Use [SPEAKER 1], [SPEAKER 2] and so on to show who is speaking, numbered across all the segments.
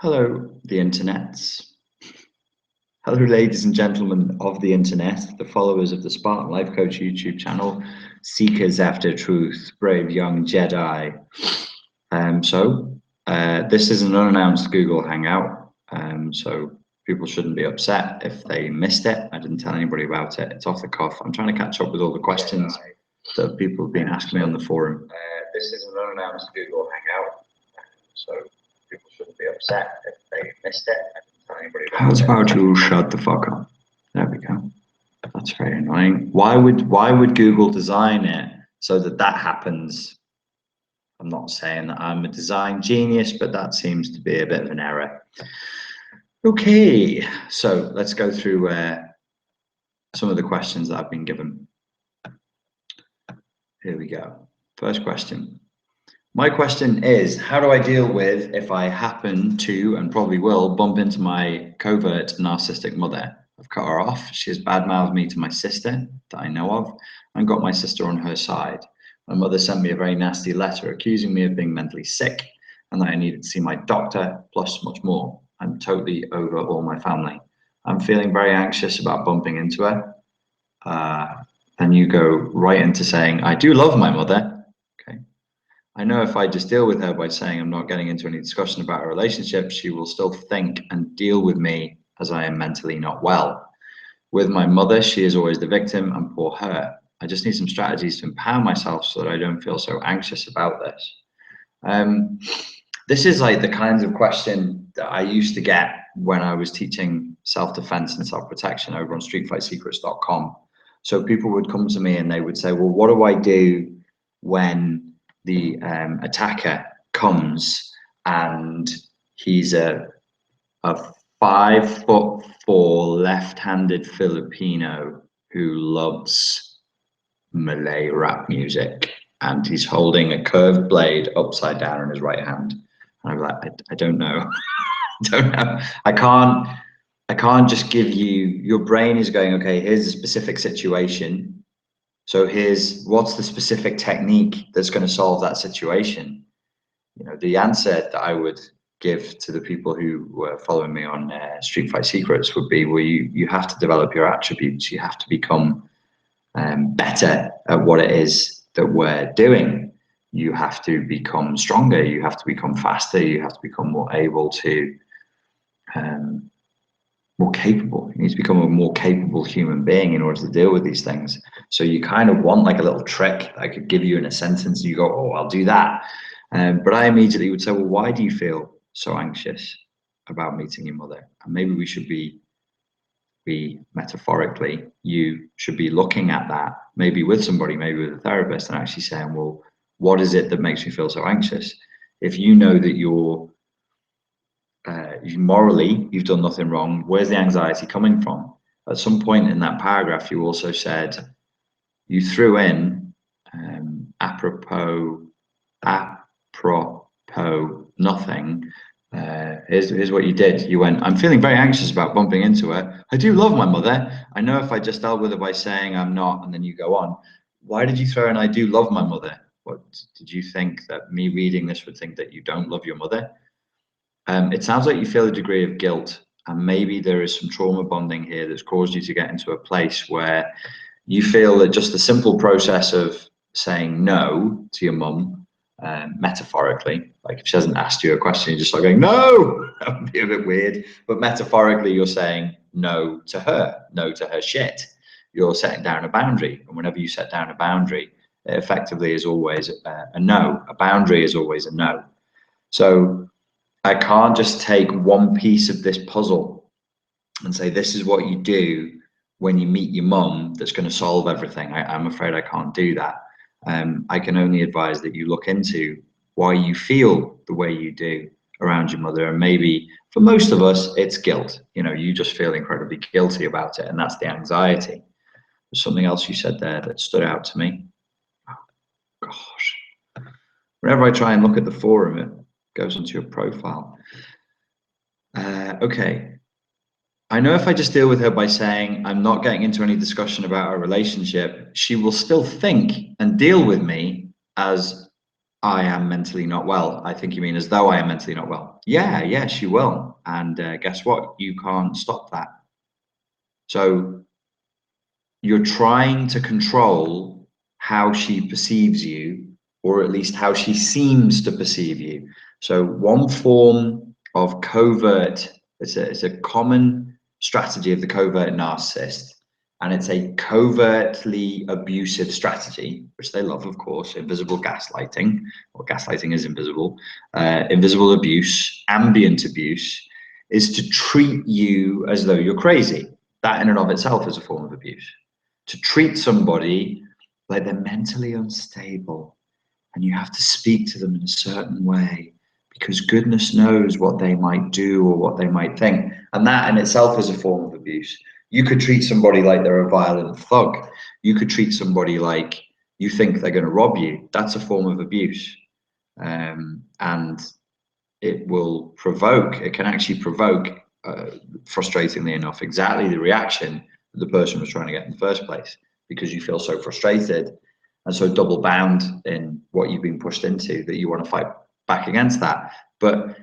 [SPEAKER 1] Hello, the internets. Hello, ladies and gentlemen of the internet, the followers of the Spartan Life Coach YouTube channel, seekers after truth, brave young Jedi. This is an unannounced Google Hangout, so people shouldn't be upset if they missed it. I didn't tell anybody about it. It's off the cuff. I'm trying to catch up with all the questions that people have been asking me on the forum. This is an unannounced Google Hangout, so people shouldn't be upset if they missed it. How's about you shut the fuck up? There we go. That's very annoying. Why would Google design it so that happens? I'm not saying that I'm a design genius, but that seems to be a bit of an error. Okay, so let's go through some of the questions that I've been given. Here we go. First question. My question is, how do I deal with if I happen to, and probably will, bump into my covert narcissistic mother? I've cut her off. She has badmouthed me to my sister that I know of, and got my sister on her side. My mother sent me a very nasty letter accusing me of being mentally sick and that I needed to see my doctor, plus much more. I'm totally over all my family. I'm feeling very anxious about bumping into her. Then you go right into saying, I do love my mother. I know if I just deal with her by saying I'm not getting into any discussion about our relationship, she will still think and deal with me as I am mentally not well. With my mother, she is always the victim, and poor her. I just need some strategies to empower myself so that I don't feel so anxious about this. This is like the kinds of question that I used to get when I was teaching self-defense and self-protection over on streetfightsecrets.com. So people would come to me and they would say, well, what do I do when the attacker comes and he's a 5'4" left-handed Filipino who loves Malay rap music, and he's holding a curved blade upside down in his right hand? And I'm like, I don't know. I don't know. I can't just give you, your brain is going, okay, here's a specific situation. So what's the specific technique that's going to solve that situation? You know, the answer that I would give to the people who were following me on Street Fight Secrets would be, well, you have to develop your attributes. You have to become better at what it is that we're doing. You have to become stronger. You have to become faster. You have to become more able to, more capable. You need to become a more capable human being in order to deal with these things. So you kind of want like a little trick I could give you in a sentence, and you go, oh, I'll do that. But I immediately would say, well, why do you feel so anxious about meeting your mother? And maybe we should be metaphorically, you should be looking at that, maybe with somebody, maybe with a therapist, and actually saying, well, what is it that makes you feel so anxious? If you know that morally you've done nothing wrong, where's the anxiety coming from? At some point in that paragraph, you also said, you threw in apropos nothing. Here's what you did. You went, I'm feeling very anxious about bumping into her. I do love my mother. I know if I just dealt with her by saying I'm not, and then you go on. Why did you throw in I do love my mother? What did you think that me reading this would think that you don't love your mother? It sounds like you feel a degree of guilt, and maybe there is some trauma bonding here that's caused you to get into a place where you feel that just the simple process of saying no to your mum, metaphorically, like if she hasn't asked you a question, you're just like going, no, that would be a bit weird. But metaphorically, you're saying no to her shit. You're setting down a boundary. And whenever you set down a boundary, it effectively is always a no. A boundary is always a no. So I can't just take one piece of this puzzle and say, this is what you do when you meet your mum that's going to solve everything. I'm afraid I can't do that. I can only advise that you look into why you feel the way you do around your mother. And maybe for most of us, it's guilt. You know, you just feel incredibly guilty about it. And that's the anxiety. There's something else you said there that stood out to me. Oh, gosh. Whenever I try and look at the forum, it goes onto your profile. Okay. I know if I just deal with her by saying I'm not getting into any discussion about our relationship, she will still think and deal with me as I am mentally not well. I think you mean as though I am mentally not well. Yeah, she will. And guess what? You can't stop that. So you're trying to control how she perceives you, or at least how she seems to perceive you. So one form of covert, it's a common strategy of the covert narcissist, and it's a covertly abusive strategy, which they love, of course. Invisible gaslighting, or gaslighting is invisible. Invisible abuse, ambient abuse, is to treat you as though you're crazy. That in and of itself is a form of abuse. To treat somebody like they're mentally unstable, and you have to speak to them in a certain way because goodness knows what they might do or what they might think. And that in itself is a form of abuse. You could treat somebody like they're a violent thug. You could treat somebody like you think they're going to rob you. That's a form of abuse. And it will provoke, it can actually provoke, frustratingly enough, exactly the reaction that the person was trying to get in the first place, because you feel so frustrated and so double bound in what you've been pushed into that you want to fight back against that. But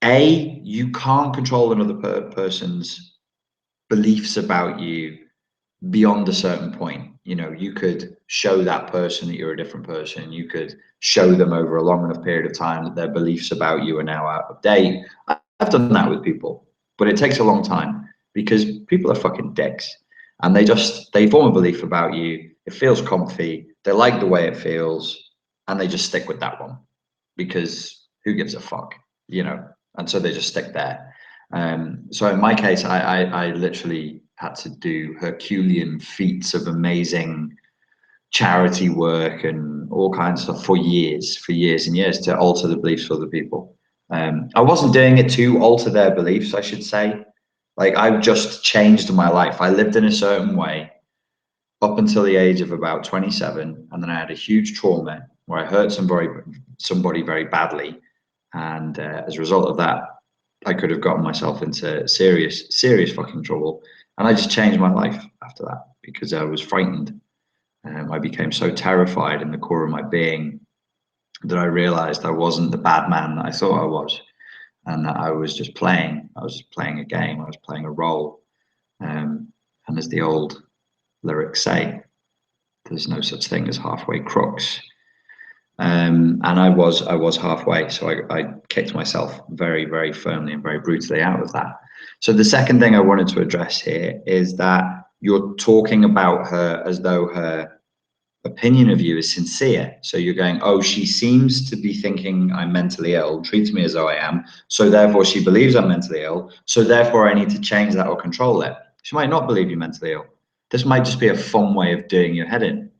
[SPEAKER 1] you can't control another person's beliefs about you beyond a certain point. You know, you could show that person that you're a different person. You could show them over a long enough period of time that their beliefs about you are now out of date. I've done that with people, but it takes a long time because people are fucking dicks, and they form a belief about you. It feels comfy. They like the way it feels, and they just stick with that one because who gives a fuck, you know? And so they just stick there. So in my case, I literally had to do Herculean feats of amazing charity work and all kinds of stuff for years and years to alter the beliefs of other people. I wasn't doing it to alter their beliefs, I should say. Like, I've just changed my life. I lived in a certain way up until the age of about 27, and then I had a huge trauma where I hurt somebody very badly, and as a result of that, I could have gotten myself into serious fucking trouble. And I just changed my life after that because I was frightened. I became so terrified in the core of my being that I realized I wasn't the bad man that I thought I was, and that I was just playing. I was just playing a game. I was playing a role. And as the old lyrics say, there's no such thing as halfway crooks. And I was halfway, so I kicked myself very, very firmly and very brutally out of that. So the second thing I wanted to address here is that you're talking about her as though her opinion of you is sincere. So you're going, oh, she seems to be thinking I'm mentally ill, treats me as though I am, so therefore she believes I'm mentally ill, so therefore I need to change that or control it. She might not believe you're mentally ill. This might just be a fun way of doing your head in.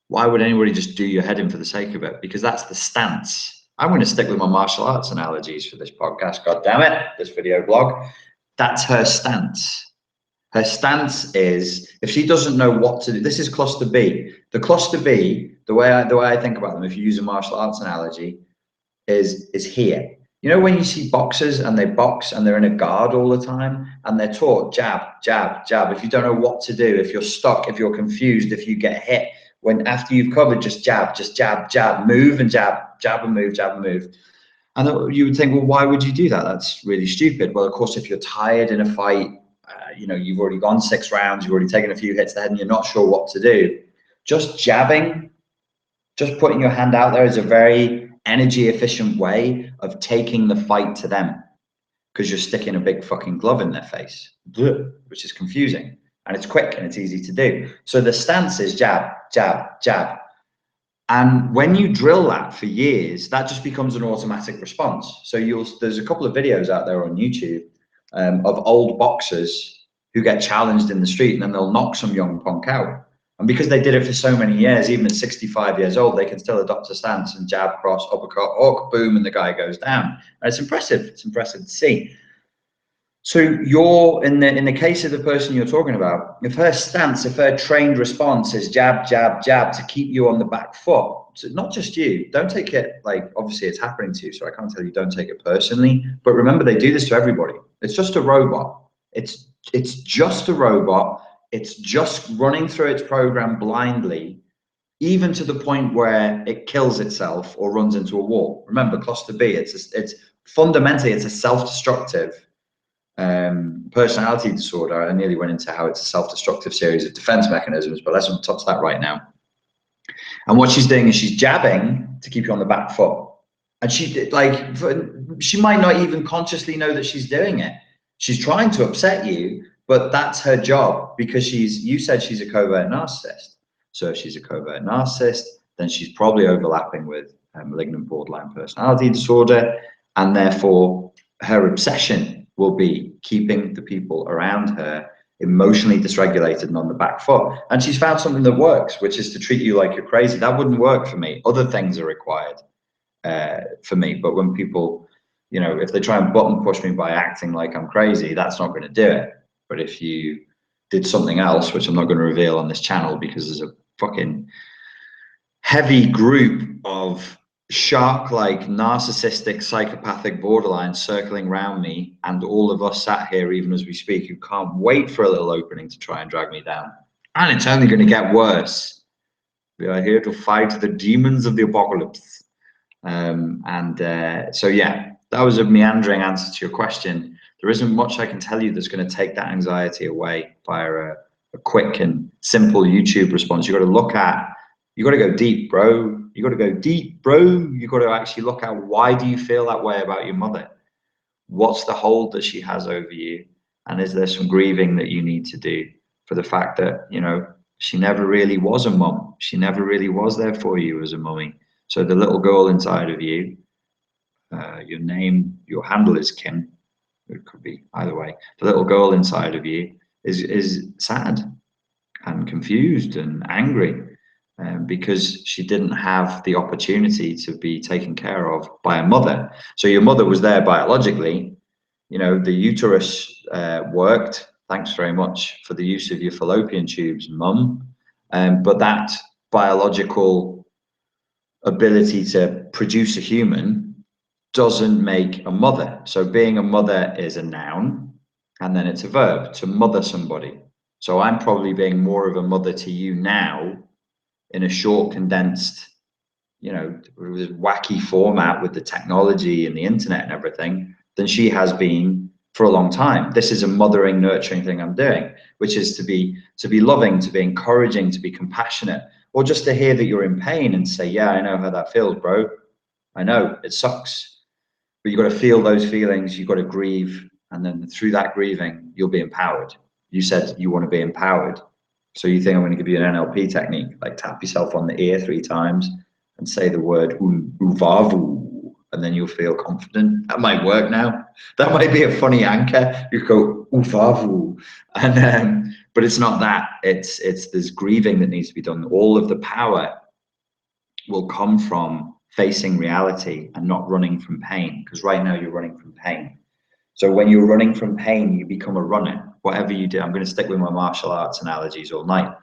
[SPEAKER 1] Why would anybody just do your head in for the sake of it? Because that's the stance. I'm going to stick with my martial arts analogies for this podcast. God damn it, this video blog. That's her stance. Her stance is, if she doesn't know what to do, this is cluster B. The cluster B, the way I think about them, if you use a martial arts analogy, is here. You know, when you see boxers and they box and they're in a guard all the time and they're taught jab, jab, jab. If you don't know what to do, if you're stuck, if you're confused, if you get hit, when after you've covered, just jab, jab, move and jab, jab and move, jab and move. And you would think, well, why would you do that? That's really stupid. Well, of course, if you're tired in a fight, you know, you've already gone 6 rounds, you've already taken a few hits to the head and you're not sure what to do. Just jabbing, just putting your hand out there is a very energy efficient way of taking the fight to them, because you're sticking a big fucking glove in their face, which is confusing, and it's quick and it's easy to do. So the stance is jab, jab, jab. And when you drill that for years, that just becomes an automatic response. So there's a couple of videos out there on YouTube of old boxers who get challenged in the street, and then they'll knock some young punk out. And because they did it for so many years, even at 65 years old, they can still adopt a stance and jab, cross, uppercut, hook, boom, and the guy goes down. And it's impressive. It's impressive to see. So you're in the case of the person you're talking about, if her stance, if her trained response is jab, jab, jab to keep you on the back foot, so not just you, don't take it like, obviously it's happening to you, so I can't tell you don't take it personally, but remember they do this to everybody. It's just a robot. It's just a robot. It's just running through its program blindly, even to the point where it kills itself or runs into a wall. Remember, cluster B, it's fundamentally, it's a self-destructive personality disorder. I nearly went into how it's a self-destructive series of defense mechanisms, but let's not touch that right now. And what she's doing is she's jabbing to keep you on the back foot. And she might not even consciously know that she's doing it. She's trying to upset you, but that's her job, because you said she's a covert narcissist. So if she's a covert narcissist, then she's probably overlapping with malignant borderline personality disorder, and therefore her obsession will be keeping the people around her emotionally dysregulated and on the back foot. And she's found something that works, which is to treat you like you're crazy. That wouldn't work for me. Other things are required for me. But when people, you know, if they try and button push me by acting like I'm crazy, that's not going to do it. But if you did something else, which I'm not going to reveal on this channel because there's a fucking heavy group of shark-like narcissistic psychopathic borderlines circling around me, and all of us sat here even as we speak who can't wait for a little opening to try and drag me down. And it's only going to get worse. We are here to fight the demons of the apocalypse. So yeah, that was a meandering answer to your question. There isn't much I can tell you that's going to take that anxiety away via a quick and simple YouTube response. You got to go deep, bro. You got to go deep, bro. You got to actually look at, why do you feel that way about your mother? What's the hold that she has over you? And is there some grieving that you need to do for the fact that, you know, she never really was a mum. She never really was there for you as a mummy. So the little girl inside of you, your handle is Kim. It could be either way. The little girl inside of you is sad and confused and angry, because she didn't have the opportunity to be taken care of by a mother. So your mother was there biologically, you know, the uterus worked. Thanks very much for the use of your fallopian tubes, mum. But that biological ability to produce a human doesn't make a mother. So being a mother is a noun, and then it's a verb, to mother somebody. So I'm probably being more of a mother to you now in a short, condensed, you know, wacky format with the technology and the internet and everything, than she has been for a long time. This is a mothering, nurturing thing I'm doing, which is to be loving, to be encouraging, to be compassionate, or just to hear that you're in pain and say, yeah, I know how that feels, bro. I know it sucks. But you've got to feel those feelings, you've got to grieve, and then through that grieving, you'll be empowered. You said you want to be empowered. So you think I'm going to give you an NLP technique, like tap yourself on the ear 3 times and say the word uvavu, and then you'll feel confident. That might work now. That might be a funny anchor. You go uvavu, and but it's not that. It's this grieving that needs to be done. All of the power will come from facing reality and not running from pain, because right now you're running from pain. So when you're running from pain, you become a runner. Whatever you do, I'm going to stick with my martial arts analogies all night.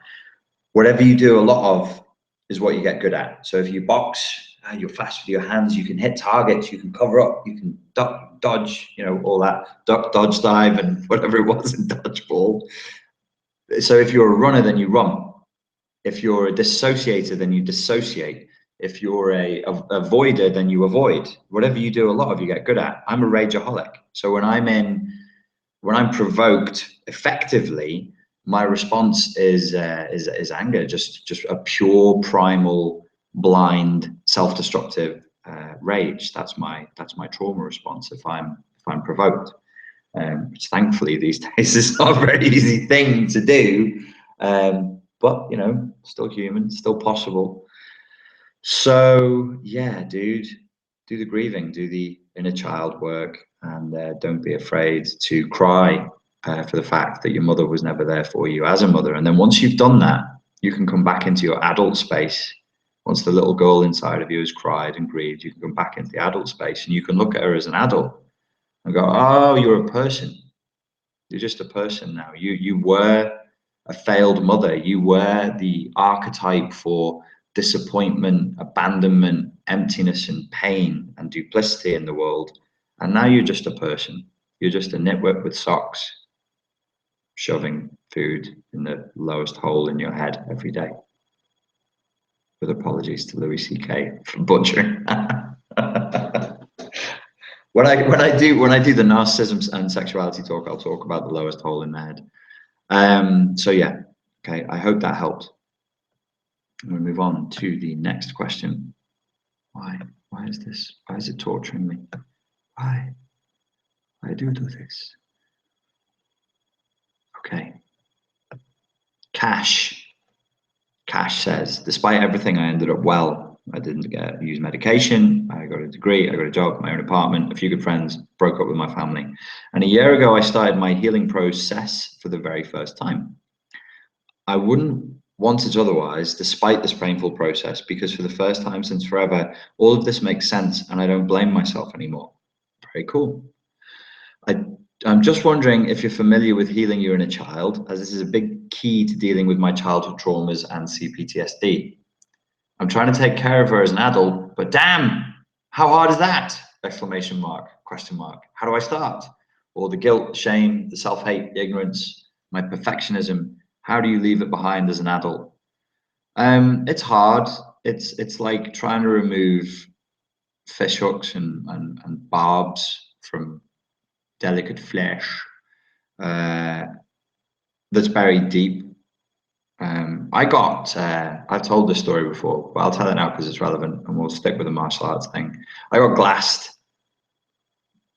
[SPEAKER 1] Whatever you do a lot of is what you get good at. So if you box, you're fast with your hands, you can hit targets, you can cover up, you can duck, dodge, you know, all that, duck, dodge, dive, and whatever it was in dodgeball. So if you're a runner, then you run. If you're a dissociator, then you dissociate. If you're a avoider, then you avoid. Whatever you do a lot of, you get good at. I'm a rageaholic. So when I'm provoked effectively, my response is anger, just a pure, primal, blind, self-destructive rage. That's my trauma response if I'm provoked. Which thankfully these days is not a very easy thing to do, but you know, still human, still possible. So yeah, dude, do the grieving, do the inner child work, and don't be afraid to cry for the fact that your mother was never there for you as a mother. And then once you've done that, you can come back into your adult space. Once the little girl inside of you has cried and grieved, you can come back into the adult space, and you can look at her as an adult and go, oh, you're a person. You're just a person now. You were a failed mother. You were the archetype for disappointment, abandonment, emptiness, and pain and duplicity in the world. And now you're just a person. You're just a nitwit with socks, shoving food in the lowest hole in your head every day. with apologies to Louis C.K. for butchering. When I do the narcissism and sexuality talk, I'll talk about the lowest hole in the head. So yeah, okay. I hope that helped. I'm going to move on to the next question. Why is this? Why is it torturing me? Why do I do this? Okay. Cash says, despite everything, I ended up well. I didn't use medication. I got a degree. I got a job, my own apartment, a few good friends, broke up with my family. And a year ago, I started my healing process for the very first time. I wouldn't want it otherwise, despite this painful process, because for the first time since forever, all of this makes sense and I don't blame myself anymore. Very cool. I'm just wondering if you're familiar with healing your inner child, as this is a big key to dealing with my childhood traumas and C Ptsd. I'm trying to take care of her as an adult, but damn, how hard is that? Exclamation mark, question mark. How do I start? Or the guilt, shame, the self-hate, the ignorance, my perfectionism. How do you leave it behind as an adult? It's hard. It's like trying to remove fish hooks and barbs from delicate flesh that's buried deep. I've told this story before, but I'll tell it now because it's relevant and we'll stick with the martial arts thing. I got glassed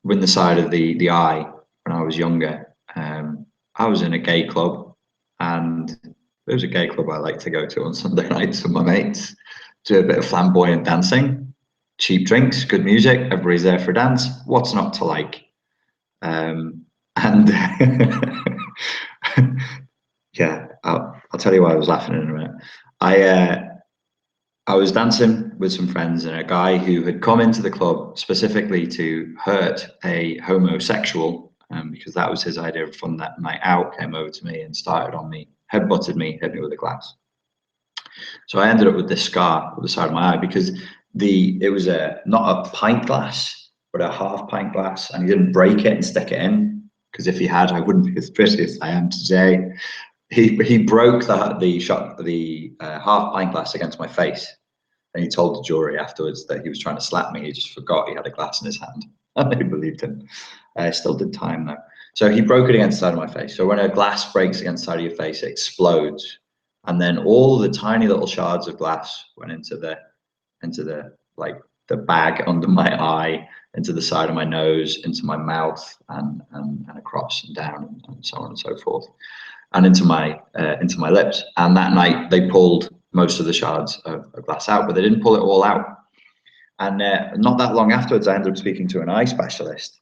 [SPEAKER 1] in the side of the eye when I was younger. I was in a gay club, and there's a gay club I like to go to on Sunday nights with my mates, do a bit of flamboyant dancing, cheap drinks, good music, everybody's there for a dance. What's not to like? Yeah, I'll tell you why I was laughing in a minute. I was dancing with some friends, and a guy who had come into the club specifically to hurt a homosexual, because that was his idea of fun that night out, came over to me and started on me, headbutted me, hit me with a glass. So I ended up with this scar on the side of my eye because it was not a pint glass, but a half pint glass, and he didn't break it and stick it in, because if he had, I wouldn't be as pretty as I am today. He broke the half pint glass against my face, and he told the jury afterwards that he was trying to slap me. He just forgot he had a glass in his hand, and they believed him. Still did time though. So he broke it against the side of my face. So when a glass breaks against the side of your face, it explodes, and then all the tiny little shards of glass went into the bag under my eye, into the side of my nose, into my mouth, and across and down, and so on and so forth, and into my lips. And that night they pulled most of the shards of glass out, but they didn't pull it all out. And not that long afterwards, I ended up speaking to an eye specialist.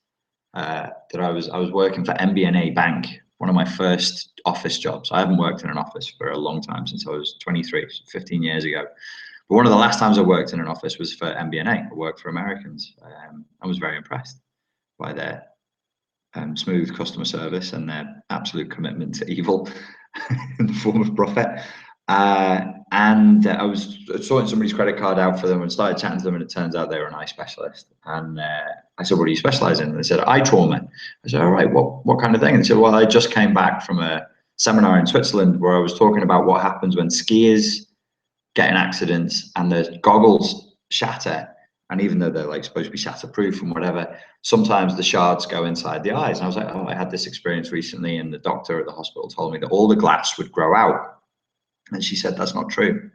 [SPEAKER 1] That I was working for MBNA Bank, one of my first office jobs. I haven't worked in an office for a long time, since I was 23, 15 years ago. But one of the last times I worked in an office was for MBNA. I worked for Americans. I was very impressed by their smooth customer service and their absolute commitment to evil in the form of profit. And I was sorting somebody's credit card out for them and started chatting to them, and it turns out they were an eye specialist. And I said, what do you specialize in? And they said, eye trauma. I said, all right, what kind of thing? And they said, well, I just came back from a seminar in Switzerland where I was talking about what happens when skiers get in accidents and the goggles shatter. And even though they're like supposed to be shatterproof and whatever, sometimes the shards go inside the eyes. And I was like, oh, I had this experience recently, and the doctor at the hospital told me that all the glass would grow out. And she said, that's not true.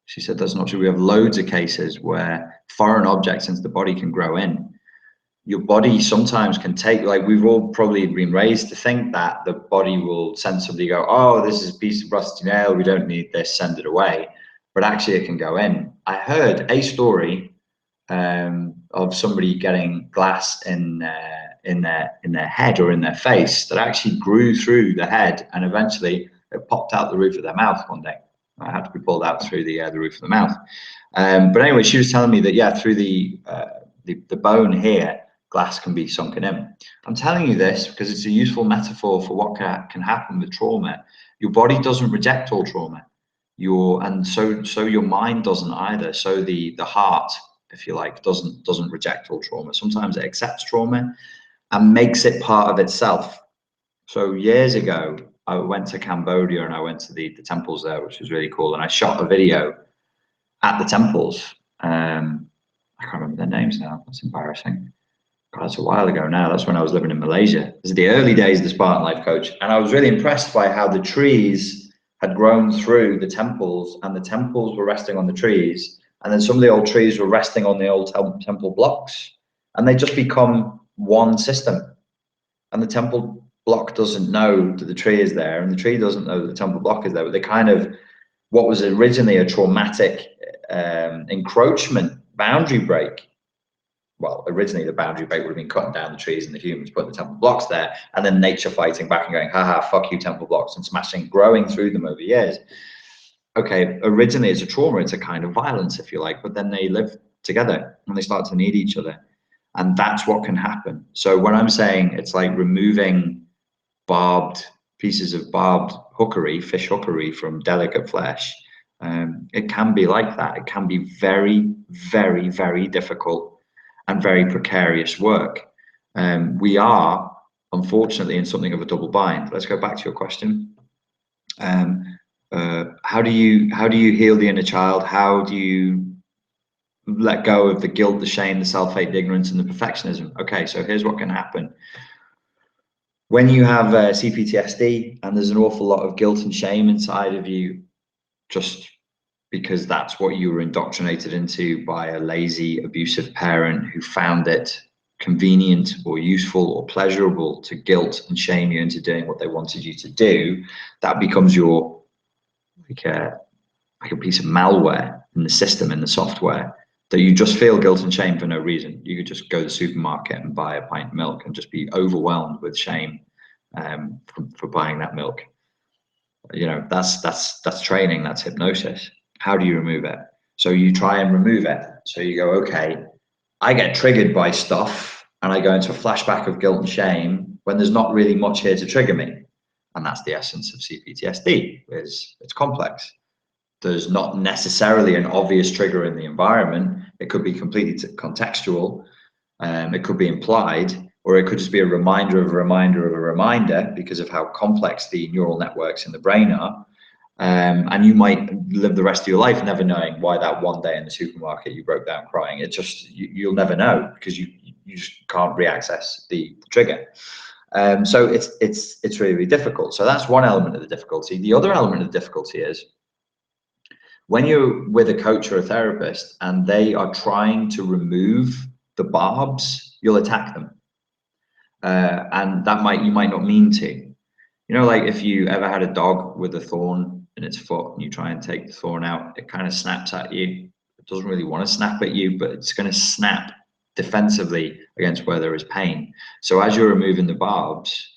[SPEAKER 1] She said, that's not true. We have loads of cases where foreign objects into the body can grow in. Your body sometimes can take, like, we've all probably been raised to think that the body will sensibly go, oh, this is a piece of rusty nail, we don't need this, send it away. But actually it can go in. I heard a story of somebody getting glass in their head or in their face that actually grew through the head, and eventually it popped out the roof of their mouth one day. I had to be pulled out through the roof of the mouth. But anyway, she was telling me that, yeah, through the bone here, glass can be sunken in. I'm telling you this because it's a useful metaphor for what can happen with trauma. Your body doesn't reject all trauma. So your mind doesn't either. So the heart, if you like, doesn't reject all trauma. Sometimes it accepts trauma and makes it part of itself. So years ago, I went to Cambodia and I went to the temples there, which was really cool. And I shot a video at the temples. I can't remember their names now. That's embarrassing. God, that's a while ago now. That's when I was living in Malaysia. This is the early days of the Spartan Life Coach. And I was really impressed by how the trees had grown through the temples, and the temples were resting on the trees. And then some of the old trees were resting on the old temple blocks. And they just become one system. And the temple block doesn't know that the tree is there, and the tree doesn't know that the temple block is there. But they kind of, what was originally a traumatic encroachment boundary break. Well, originally the boundary break would have been cutting down the trees and the humans, putting the temple blocks there, and then nature fighting back and going, haha, fuck you, temple blocks, and smashing, growing through them over years. Okay, originally it's a trauma, it's a kind of violence, if you like, but then they live together and they start to need each other. And that's what can happen. So when I'm saying it's like removing pieces of barbed hookery, fish hookery from delicate flesh, it can be like that. It can be very, very, very difficult and very precarious work. We are, unfortunately, in something of a double bind. Let's go back to your question. How do you heal the inner child? How do you let go of the guilt, the shame, the self-hate, the ignorance, and the perfectionism? Okay, so here's what can happen. When you have C Ptsd and there's an awful lot of guilt and shame inside of you, just because that's what you were indoctrinated into by a lazy, abusive parent who found it convenient or useful or pleasurable to guilt and shame you into doing what they wanted you to do, that becomes your, like a piece of malware in the system, in the software, that you just feel guilt and shame for no reason. You could just go to the supermarket and buy a pint of milk and just be overwhelmed with shame for buying that milk. You know, that's training, that's hypnosis. How do you remove it? So you try and remove it. So you go, okay, I get triggered by stuff and I go into a flashback of guilt and shame when there's not really much here to trigger me. And that's the essence of C Ptsd, is it's complex. There's not necessarily an obvious trigger in the environment. It could be completely contextual. It could be implied, or it could just be a reminder of a reminder of a reminder because of how complex the neural networks in the brain are. And you might live the rest of your life never knowing why that one day in the supermarket you broke down crying. It just, you'll never know because you just can't reaccess the trigger. So it's really, really difficult. So that's one element of the difficulty. The other element of the difficulty is when you're with a coach or a therapist and they are trying to remove the barbs, you'll attack them. And you might not mean to. You know, like if you ever had a dog with a thorn in its foot and you try and take the thorn out, it kind of snaps at you. It doesn't really want to snap at you, but it's going to snap defensively against where there is pain. So as you're removing the barbs,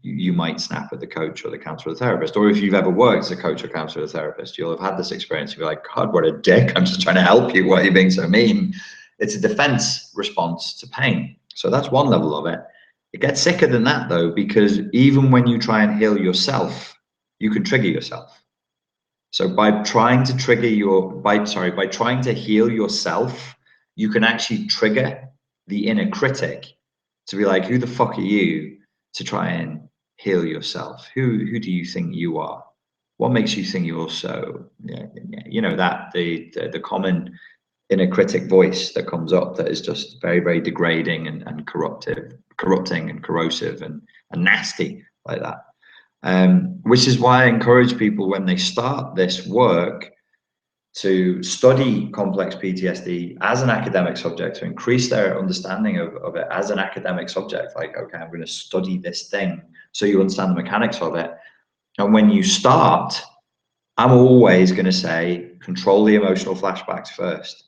[SPEAKER 1] you might snap at the coach or the counselor or the therapist. Or if you've ever worked as a coach or counselor or therapist, you'll have had this experience. You'll be like, God, what a dick. I'm just trying to help you. Why are you being so mean? It's a defense response to pain. So that's one level of it. It gets sicker than that though, because even when you try and heal yourself, you can trigger yourself. So by trying to by trying to heal yourself, you can actually trigger the inner critic to be like, who the fuck are you to try and heal yourself? Who do you think you are? What makes you think you're so, you know, that the common inner critic voice that comes up that is just very, very degrading and corrupting and corrosive and nasty like that. Which is why I encourage people when they start this work to study complex PTSD as an academic subject, to increase their understanding of it as an academic subject. Like, okay, I'm going to study this thing so you understand the mechanics of it. And when you start, I'm always going to say, control the emotional flashbacks first.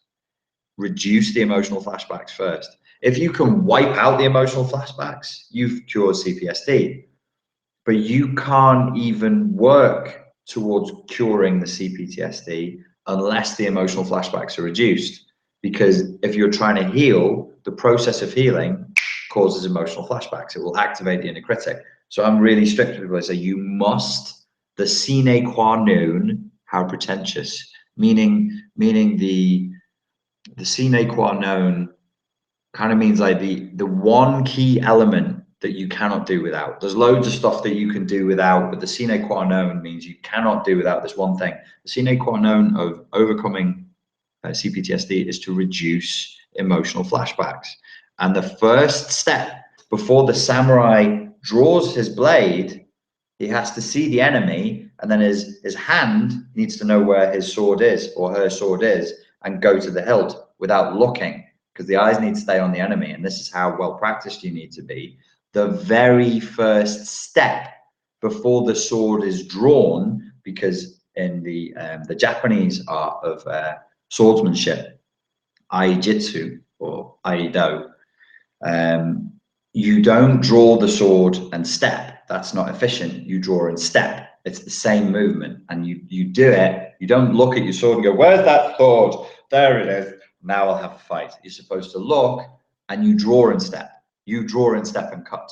[SPEAKER 1] Reduce the emotional flashbacks first. If you can wipe out the emotional flashbacks, you've cured CPSD. But you can't even work towards curing the CPTSD unless the emotional flashbacks are reduced. Because if you're trying to heal, the process of healing causes emotional flashbacks. It will activate the inner critic. So I'm really strict with people. I say you must, the sine qua non, how pretentious, meaning the sine qua non kind of means like the one key element that you cannot do without. There's loads of stuff that you can do without, but the sine qua non means you cannot do without this one thing. The sine qua non of overcoming C Ptsd is to reduce emotional flashbacks. And the first step before the samurai draws his blade, he has to see the enemy, and then his hand needs to know where his sword is or her sword is and go to the hilt without looking, because the eyes need to stay on the enemy. And this is how well practiced you need to be. The very first step before the sword is drawn, because in the Japanese art of swordsmanship, Aijitsu or Aido, you don't draw the sword and step. That's not efficient. You draw and step. It's the same movement, and you do it. You don't look at your sword and go, "Where's that sword? There it is. Now I'll have a fight." You're supposed to look, and you draw and step. You draw and step and cut.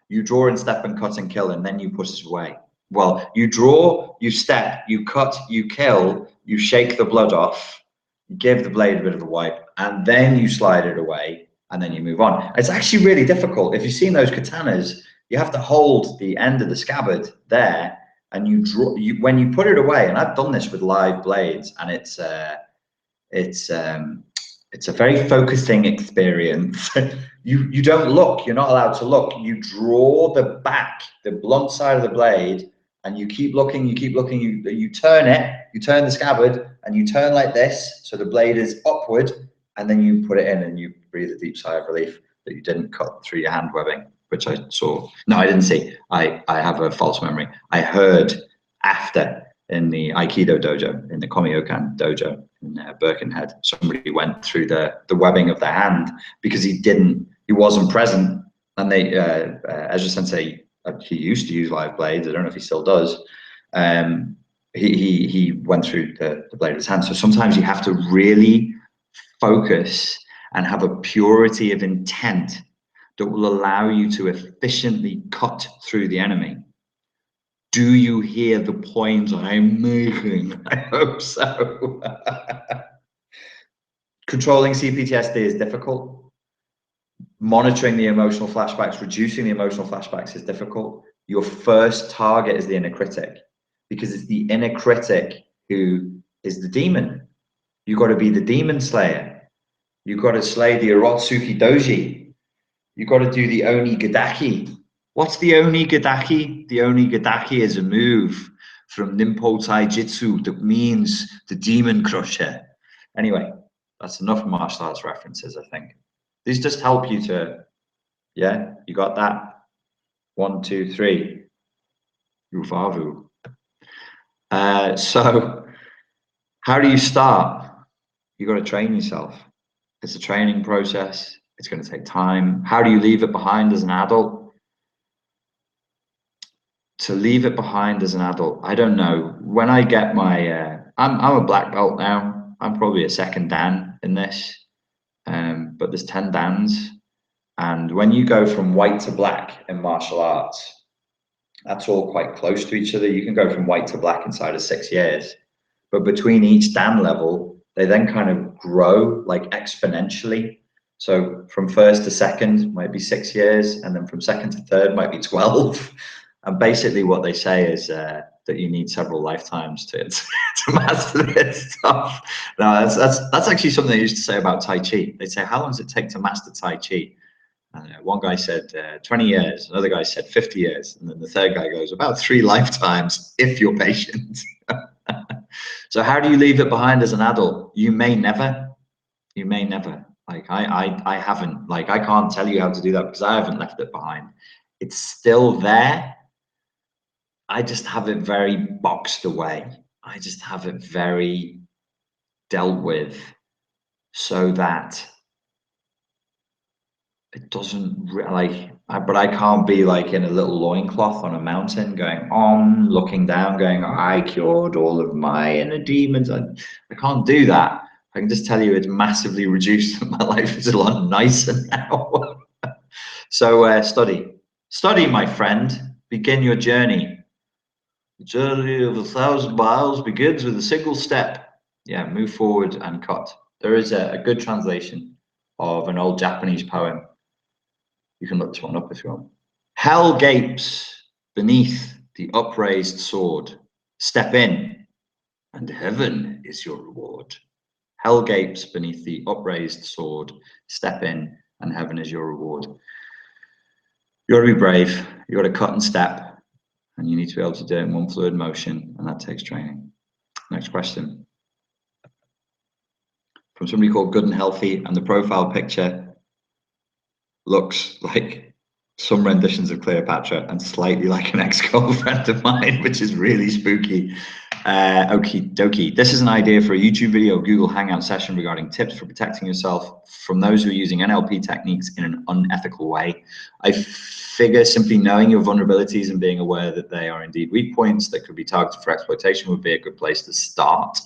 [SPEAKER 1] You draw and step and cut and kill, and then you put it away. Well, you draw, you step, you cut, you kill, you shake the blood off, you give the blade a bit of a wipe, and then you slide it away, and then you move on. It's actually really difficult. If you've seen those katanas, you have to hold the end of the scabbard there, and you draw. When you put it away, and I've done this with live blades, and it's a very focusing experience. You don't look. You're not allowed to look. You draw the back, the blunt side of the blade, and you keep looking. You keep looking. You turn it. You turn the scabbard, and you turn like this, so the blade is upward, and then you put it in, and you breathe a deep sigh of relief that you didn't cut through your hand webbing, which I saw. No, I didn't see. I have a false memory. I heard after in the Aikido dojo, in the Komyokan dojo in Birkenhead, somebody went through the webbing of their hand because he wasn't present. And they, Ezra Sensei, he used to use live blades. I don't know if he still does. He went through the blade of his hand. So sometimes you have to really focus and have a purity of intent that will allow you to efficiently cut through the enemy. Do you hear the point I'm making? I hope so. Controlling C Ptsd is difficult. Monitoring the emotional flashbacks, reducing the emotional flashbacks is difficult. Your first target is the inner critic, because it's the inner critic who is the demon. You got to be the demon slayer. You got to slay the Orotsuki Doji. You got to do the Oni Gadaki. What's the Oni Gadaki? The Oni Gadaki is a move from Ninpo Taijitsu that means the demon crusher. Anyway, that's enough martial arts references, I think. These just help you to, yeah, you got that? 1, 2, 3. Uvavu. So how do you start? You got to train yourself. It's a training process. It's going to take time. How do you leave it behind as an adult? To leave it behind as an adult, I don't know. When I get my, I'm a black belt now. I'm probably a second Dan in this, but there's 10 Dans. And when you go from white to black in martial arts, that's all quite close to each other. You can go from white to black inside of 6 years. But between each Dan level, they then kind of grow like exponentially. So from first to second might be 6 years, and then from second to third might be 12. And basically what they say is that you need several lifetimes to master this stuff. No, that's actually something they used to say about Tai Chi. They'd say, how long does it take to master Tai Chi? One guy said 20 years, another guy said 50 years, and then the third guy goes, about 3 lifetimes if you're patient. So how do you leave it behind as an adult? You may never. You may never. Like I haven't. Like I can't tell you how to do that because I haven't left it behind. It's still there. I just have it very boxed away. I just have it very dealt with so that it doesn't but I can't be like in a little loincloth on a mountain going on, looking down, going, I cured all of my inner demons. I can't do that. I can just tell you it's massively reduced. My life is a lot nicer now. So study, my friend, begin your journey. The journey of 1,000 miles begins with a single step. Yeah, move forward and cut. There is a good translation of an old Japanese poem. You can look this one up if you want. Hell gapes beneath the upraised sword. Step in, and heaven is your reward. Hell gapes beneath the upraised sword. Step in, and heaven is your reward. You got to be brave. You got to cut and step, and you need to be able to do it in one fluid motion, and that takes training. Next question. From somebody called Good and Healthy, and the profile picture looks like some renditions of Cleopatra and slightly like an ex-girlfriend of mine, which is really spooky. Okie dokie. This is an idea for a YouTube video, Google Hangout session regarding tips for protecting yourself from those who are using NLP techniques in an unethical way. I figure simply knowing your vulnerabilities and being aware that they are indeed weak points that could be targeted for exploitation would be a good place to start.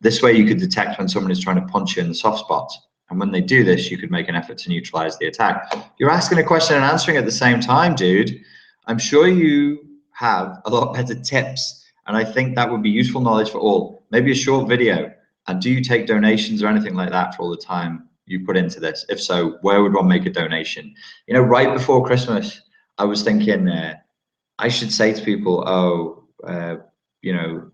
[SPEAKER 1] This way you could detect when someone is trying to punch you in the soft spots. And when they do this, you could make an effort to neutralize the attack. You're asking a question and answering at the same time, dude. I'm sure you have a lot better tips. And I think that would be useful knowledge for all. Maybe a short video. And do you take donations or anything like that for all the time you put into this? If so, where would one make a donation? You know, right before Christmas, I was thinking I should say to people, you know,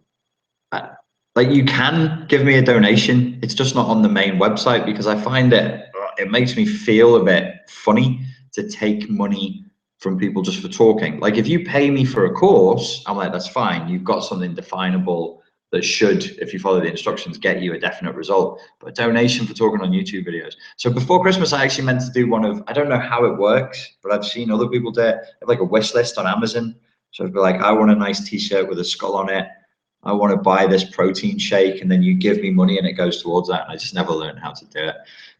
[SPEAKER 1] like you can give me a donation. It's just not on the main website because I find it makes me feel a bit funny to take money from people just for talking. Like if you pay me for a course, I'm like, that's fine. You've got something definable that should, if you follow the instructions, get you a definite result. But a donation for talking on YouTube videos. So before Christmas, I actually meant to do one of, I don't know how it works, but I've seen other people do it. They have like a wish list on Amazon. So I'd be like, I want a nice t-shirt with a skull on it. I want to buy this protein shake, and then you give me money and it goes towards that. And I just never learned how to do it.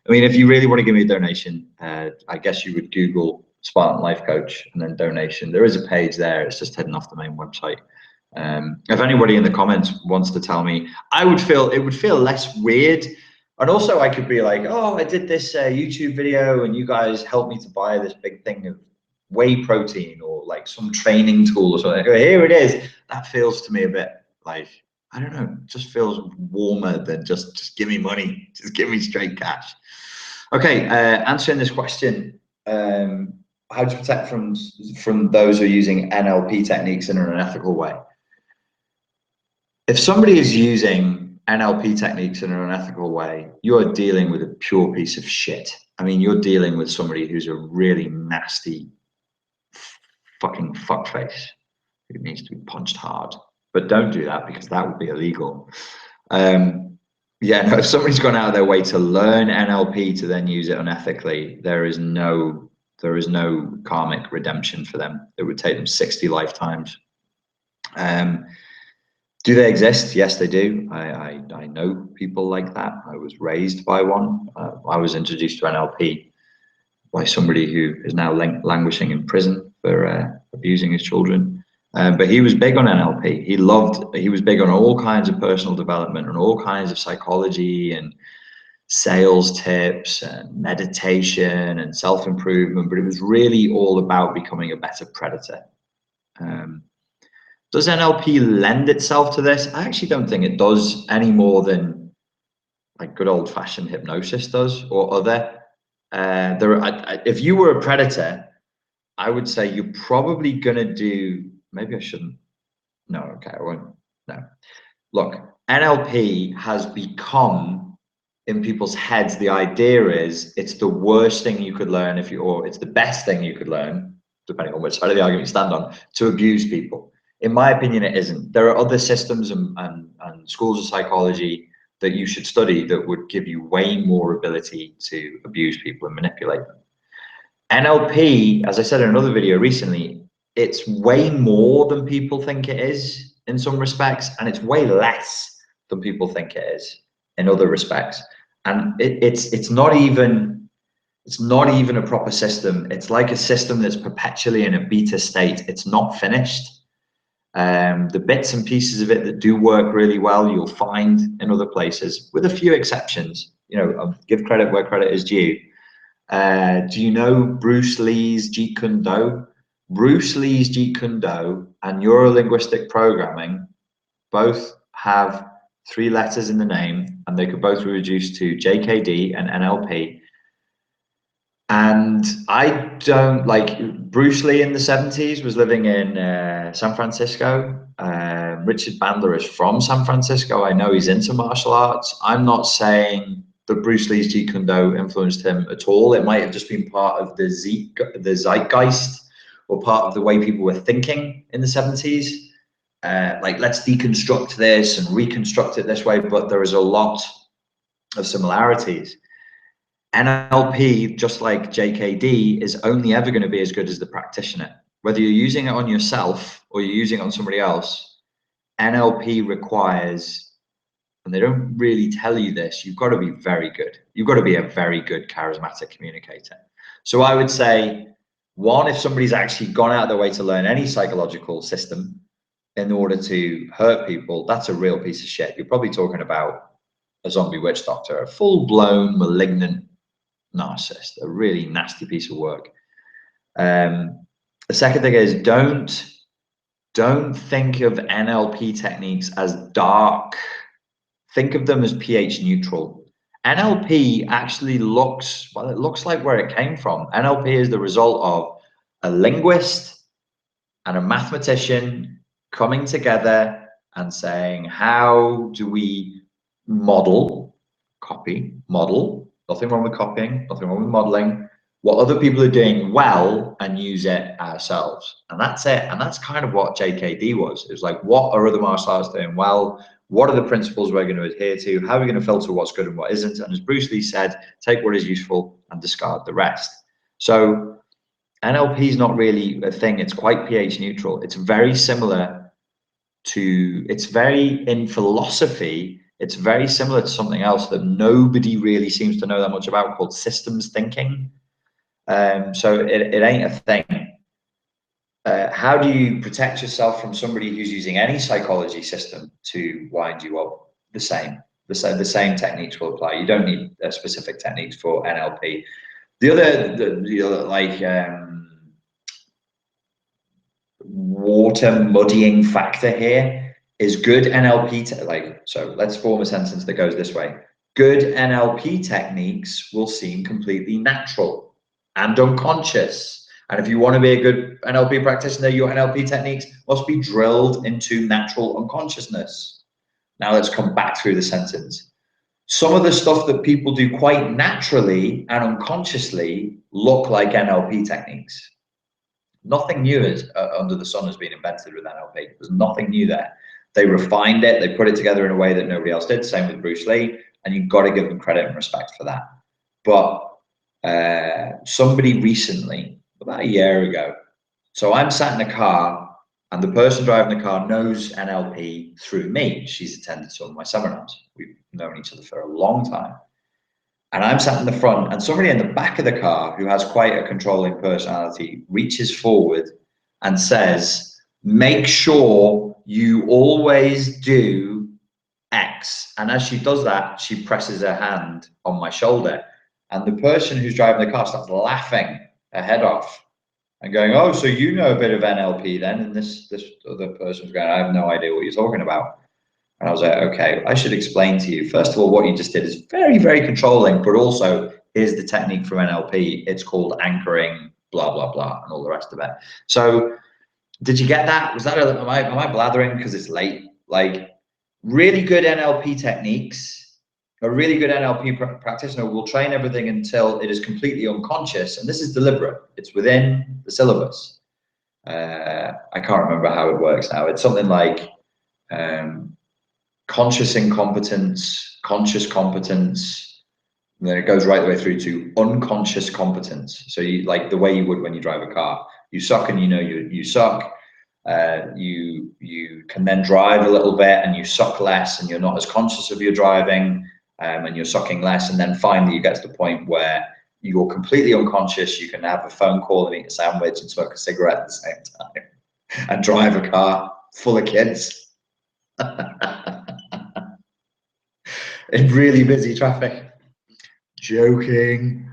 [SPEAKER 1] I mean, if you really want to give me a donation, I guess you would Google Spartan Life Coach and then donation. There is a page there. It's just heading off the main website. If anybody in the comments wants to tell me, it would feel less weird. And also I could be like, oh, I did this YouTube video and you guys helped me to buy this big thing of whey protein or like some training tool or something. Here it is. That feels to me a bit like, I don't know, just feels warmer than just give me money. Just give me straight cash. Okay, answering this question, how to protect from those who are using NLP techniques in an unethical way. If somebody is using NLP techniques in an unethical way, you are dealing with a pure piece of shit. I mean, you're dealing with somebody who's a really nasty fucking fuckface who needs to be punched hard. But don't do that because that would be illegal. Yeah, no, if somebody's gone out of their way to learn NLP to then use it unethically, there is no karmic redemption for them. It would take them 60 lifetimes. Do they exist? Yes, they do. I know people like that. I was raised by one. I was introduced to NLP by somebody who is now languishing in prison for abusing his children. But he was big on NLP. He was big on all kinds of personal development and all kinds of psychology and sales tips and meditation and self-improvement, but it was really all about becoming a better predator. Does NLP lend itself to this? I actually don't think it does any more than like good old-fashioned hypnosis does or other. If you were a predator, I would say you're probably gonna do, maybe I shouldn't. No, okay, I won't. No. Look, NLP has become in people's heads, the idea is it's the worst thing you could learn or it's the best thing you could learn, depending on which side of the argument you stand on, to abuse people. In my opinion, it isn't. There are other systems and schools of psychology that you should study that would give you way more ability to abuse people and manipulate them. NLP, as I said in another video recently, it's way more than people think it is in some respects, and it's way less than people think it is in other respects. And it's not even a proper system. It's like a system that's perpetually in a beta state. It's not finished. The bits and pieces of it that do work really well, you'll find in other places, with a few exceptions. You know, I'll give credit where credit is due. Do you know Bruce Lee's Jeet Kune Do? Bruce Lee's Jeet Kune Do and neurolinguistic programming both have 3 letters in the name, and they could both be reduced to JKD and NLP. And I don't like Bruce Lee in the 70s was living in San Francisco. Richard Bandler is from San Francisco. I know he's into martial arts. I'm not saying that Bruce Lee's Jeet Kune Do influenced him at all. It might have just been part of the zeitgeist, or part of the way people were thinking in the 70s. Like, let's deconstruct this and reconstruct it this way, but there is a lot of similarities. NLP, just like JKD, is only ever going to be as good as the practitioner. Whether you're using it on yourself or you're using it on somebody else, NLP requires, and they don't really tell you this, you've got to be very good. You've got to be a very good charismatic communicator. So I would say, one, if somebody's actually gone out of their way to learn any psychological system in order to hurt people, that's a real piece of shit. You're probably talking about a zombie witch doctor, a full-blown malignant narcissist, a really nasty piece of work. The second thing is, don't think of NLP techniques as dark. Think of them as pH neutral. NLP actually looks, well, it looks like where it came from. NLP is the result of a linguist and a mathematician coming together and saying, how do we model, nothing wrong with copying, nothing wrong with modeling, what other people are doing well, and use it ourselves. And that's it. And that's kind of what JKD was. It was like, what are other martial arts doing well? What are the principles we're going to adhere to? How are we going to filter what's good and what isn't? And as Bruce Lee said, take what is useful and discard the rest. So NLP is not really a thing. It's quite pH neutral. It's very similar to, in philosophy, it's very similar to something else that nobody really seems to know that much about, called systems thinking. So it ain't a thing. How do you protect yourself from somebody who's using any psychology system to wind you up? The same techniques will apply. You don't need specific techniques for NLP. The other like water muddying factor here is good NLP. So let's form a sentence that goes this way: good NLP techniques will seem completely natural and unconscious. And if you want to be a good NLP practitioner, your NLP techniques must be drilled into natural unconsciousness. Now let's come back through the sentence. Some of the stuff that people do quite naturally and unconsciously look like NLP techniques. Nothing new under the sun has been invented with NLP. There's nothing new there. They refined it. They put it together in a way that nobody else did. Same with Bruce Lee. And you've got to give them credit and respect for that. But somebody recently, about a year ago, so I'm sat in a car and the person driving the car knows NLP through me. She's attended some of my seminars. We've known each other for a long time. And I'm sat in the front, and somebody in the back of the car who has quite a controlling personality reaches forward and says, make sure you always do X. And as she does that, she presses her hand on my shoulder. And the person who's driving the car starts laughing her head off and going, oh, so you know a bit of NLP then? And this other person's going, I have no idea what you're talking about. And I was like, okay, I should explain to you. First of all, what you just did is very, very controlling, but also here's the technique from NLP. It's called anchoring, blah, blah, blah, and all the rest of it. So did you get that? Was that, am I blathering because it's late? Like, really good NLP techniques, a really good NLP practitioner will train everything until it is completely unconscious. And this is deliberate. It's within the syllabus. I can't remember how it works now. It's something like conscious incompetence, conscious competence, and then it goes right the way through to unconscious competence. So you, like the way you would when you drive a car, you suck and you know you suck. You can then drive a little bit and you suck less and you're not as conscious of your driving, and you're sucking less. And then finally you get to the point where you're completely unconscious. You can have a phone call and eat a sandwich and smoke a cigarette at the same time and drive a car full of kids in really busy traffic. Joking.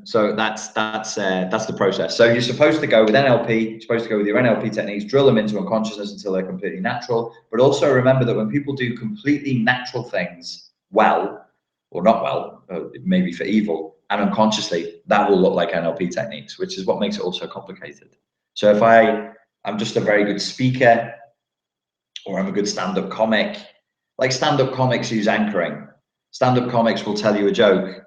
[SPEAKER 1] So that's the process. So you're supposed to go with NLP, you're supposed to go with your NLP techniques, drill them into unconsciousness until they're completely natural. But also remember that when people do completely natural things well, or not well, maybe for evil, and unconsciously, that will look like NLP techniques, which is what makes it also complicated. So if I'm just a very good speaker, or I'm a good stand-up comic. Like stand-up comics use anchoring. Stand-up comics will tell you a joke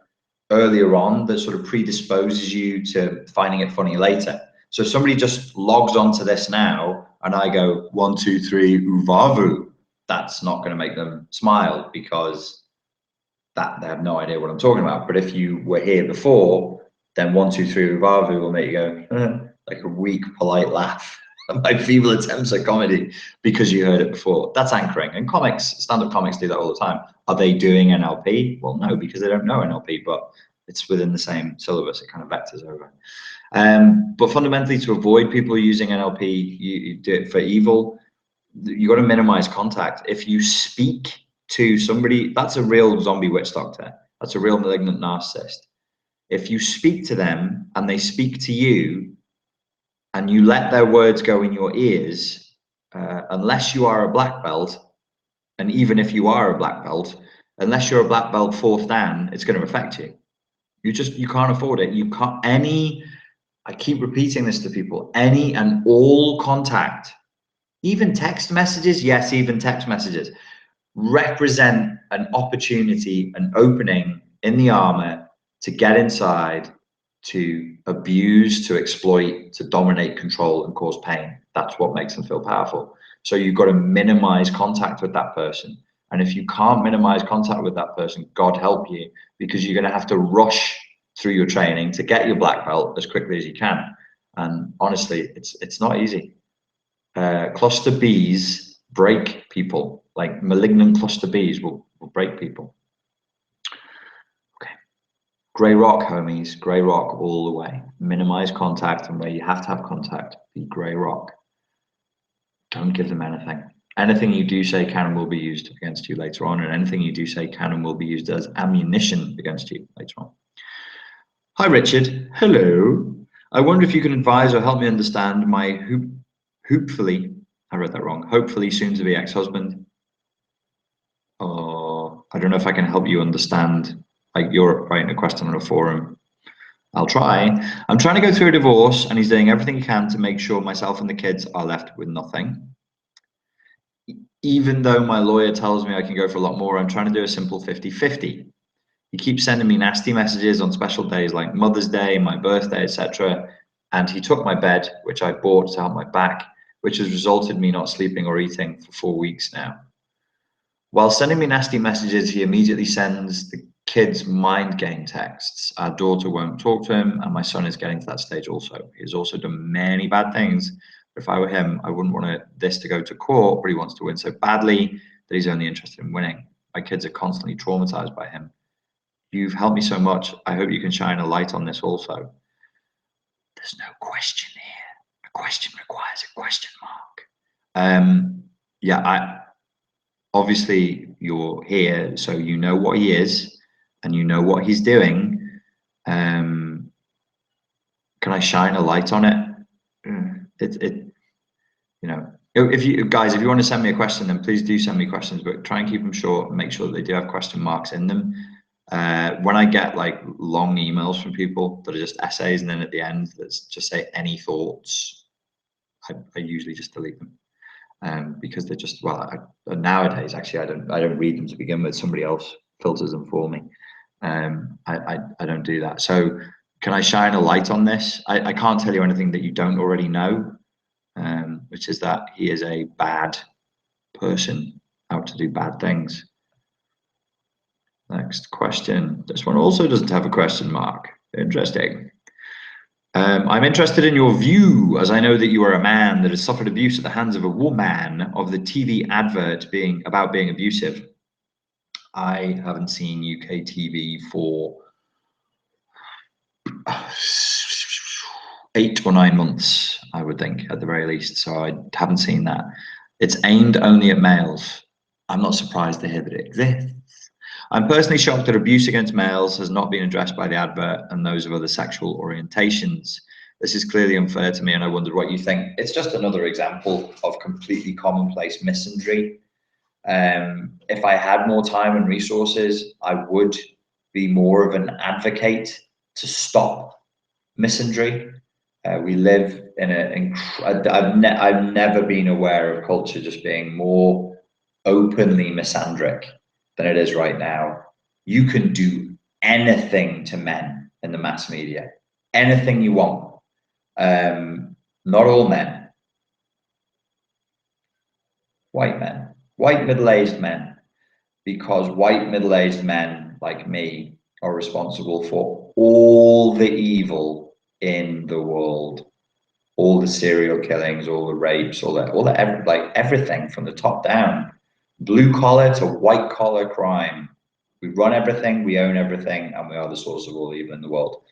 [SPEAKER 1] earlier on that sort of predisposes you to finding it funny later. So if somebody just logs onto this now and I go 1, 2, 3, uvavu, that's not going to make them smile because that they have no idea what I'm talking about. But if you were here before, then 1, 2, 3, uvavu will make you go like a weak, polite laugh at my feeble attempts at comedy because you heard it before. That's anchoring. And comics, stand-up comics do that all the time. Are they doing NLP? Well, no, because they don't know NLP, but it's within the same syllabus. It kind of vectors over. But fundamentally, to avoid people using NLP, you do it for evil. You got to minimize contact. If you speak to somebody, that's a real zombie witch doctor. That's a real malignant narcissist. If you speak to them and they speak to you and you let their words go in your ears, unless you are a black belt, and even if you are a black belt, unless you're a black belt 4th dan, it's going to affect you. You can't afford it. You can't, I keep repeating this to people, any and all contact, even text messages, yes, even text messages, represent an opportunity, an opening in the armor to get inside, to abuse, to exploit, to dominate, control, and cause pain. That's what makes them feel powerful. So you've got to minimize contact with that person. And if you can't minimize contact with that person, God help you, because you're going to have to rush through your training to get your black belt as quickly as you can. And honestly, it's not easy. Cluster Bs break people, like malignant cluster Bs will break people. Okay. Grey rock, homies, grey rock all the way. Minimize contact, and where you have to have contact, be grey rock. Don't give them anything. Anything you do say can and will be used against you later on, and anything you do say can and will be used as ammunition against you later on. Hi, Richard. Hello. I wonder if you can advise or help me understand my hopefully, I read that wrong, hopefully soon to be ex-husband. Or I don't know if I can help you understand, like you're writing a question on a forum. I'll try. I'm trying to go through a divorce and he's doing everything he can to make sure myself and the kids are left with nothing. Even though my lawyer tells me I can go for a lot more, I'm trying to do a simple 50-50. He keeps sending me nasty messages on special days like Mother's Day, my birthday, etc. And he took my bed, which I bought to help my back, which has resulted in me not sleeping or eating for 4 weeks now. While sending me nasty messages, he immediately sends the kids mind game texts. Our daughter won't talk to him, and my son is getting to that stage also. He's also done many bad things. But if I were him, I wouldn't want this to go to court, but he wants to win so badly that he's only interested in winning. My kids are constantly traumatized by him. You've helped me so much. I hope you can shine a light on this also. There's no question here. A question requires a question mark. Yeah, obviously you're here, so you know what he is and you know what he's doing. Can I shine a light on it? You know, if you guys, if you want to send me a question, then please do send me questions, but try and keep them short and make sure that they do have question marks in them. When I get like long emails from people that are just essays and then at the end that's just say any thoughts, I usually just delete them. Because they're just, well, nowadays actually I don't read them to begin with. Somebody else filters them for me. I don't do that. So can I shine a light on this? I can't tell you anything that you don't already know, which is that he is a bad person out to do bad things. Next question. This one also doesn't have a question mark. Interesting. I'm interested in your view, as I know that you are a man that has suffered abuse at the hands of a woman, of the TV advert about being abusive. I haven't seen UK TV for 8 or 9 months, I would think, at the very least. So I haven't seen that. It's aimed only at males. I'm not surprised to hear that it exists. I'm personally shocked that abuse against males has not been addressed by the advert and those of other sexual orientations. This is clearly unfair to me, and I wondered what you think. It's just another example of completely commonplace misandry. If I had more time and resources, I would be more of an advocate to stop misandry. We live in I've never been aware of culture just being more openly misandric than it is right now. You can do anything to men in the mass media, anything you want. Not all men, white men, white middle-aged men, because white middle-aged men like me are responsible for all the evil in the world, all the serial killings, all the rapes, like everything from the top down, blue collar to white collar crime. We run everything, we own everything, and we are the source of all evil in the world.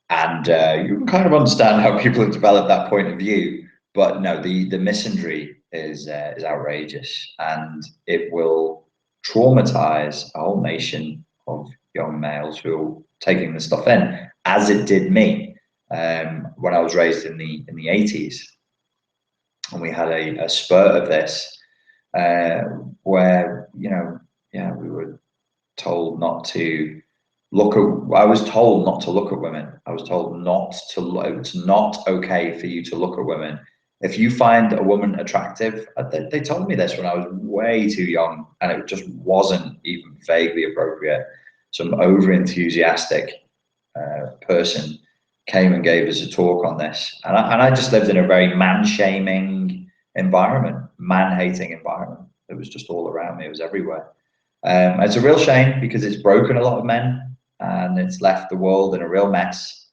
[SPEAKER 1] And you can kind of understand how people have developed that point of view, but no, the misandry is outrageous, and it will traumatize a whole nation of young males who are taking this stuff in, as it did me when I was raised in the 80s, and we had a spurt of this where we were told not to look at. I was told not to look at women. I was told not to look. It's not okay for you to look at women. If you find a woman attractive, they told me this when I was way too young, and it just wasn't even vaguely appropriate. Some over enthusiastic person came and gave us a talk on this, and I just lived in a very man-shaming environment, man-hating environment. It was just all around me. It was everywhere. It's a real shame because it's broken a lot of men and it's left the world in a real mess.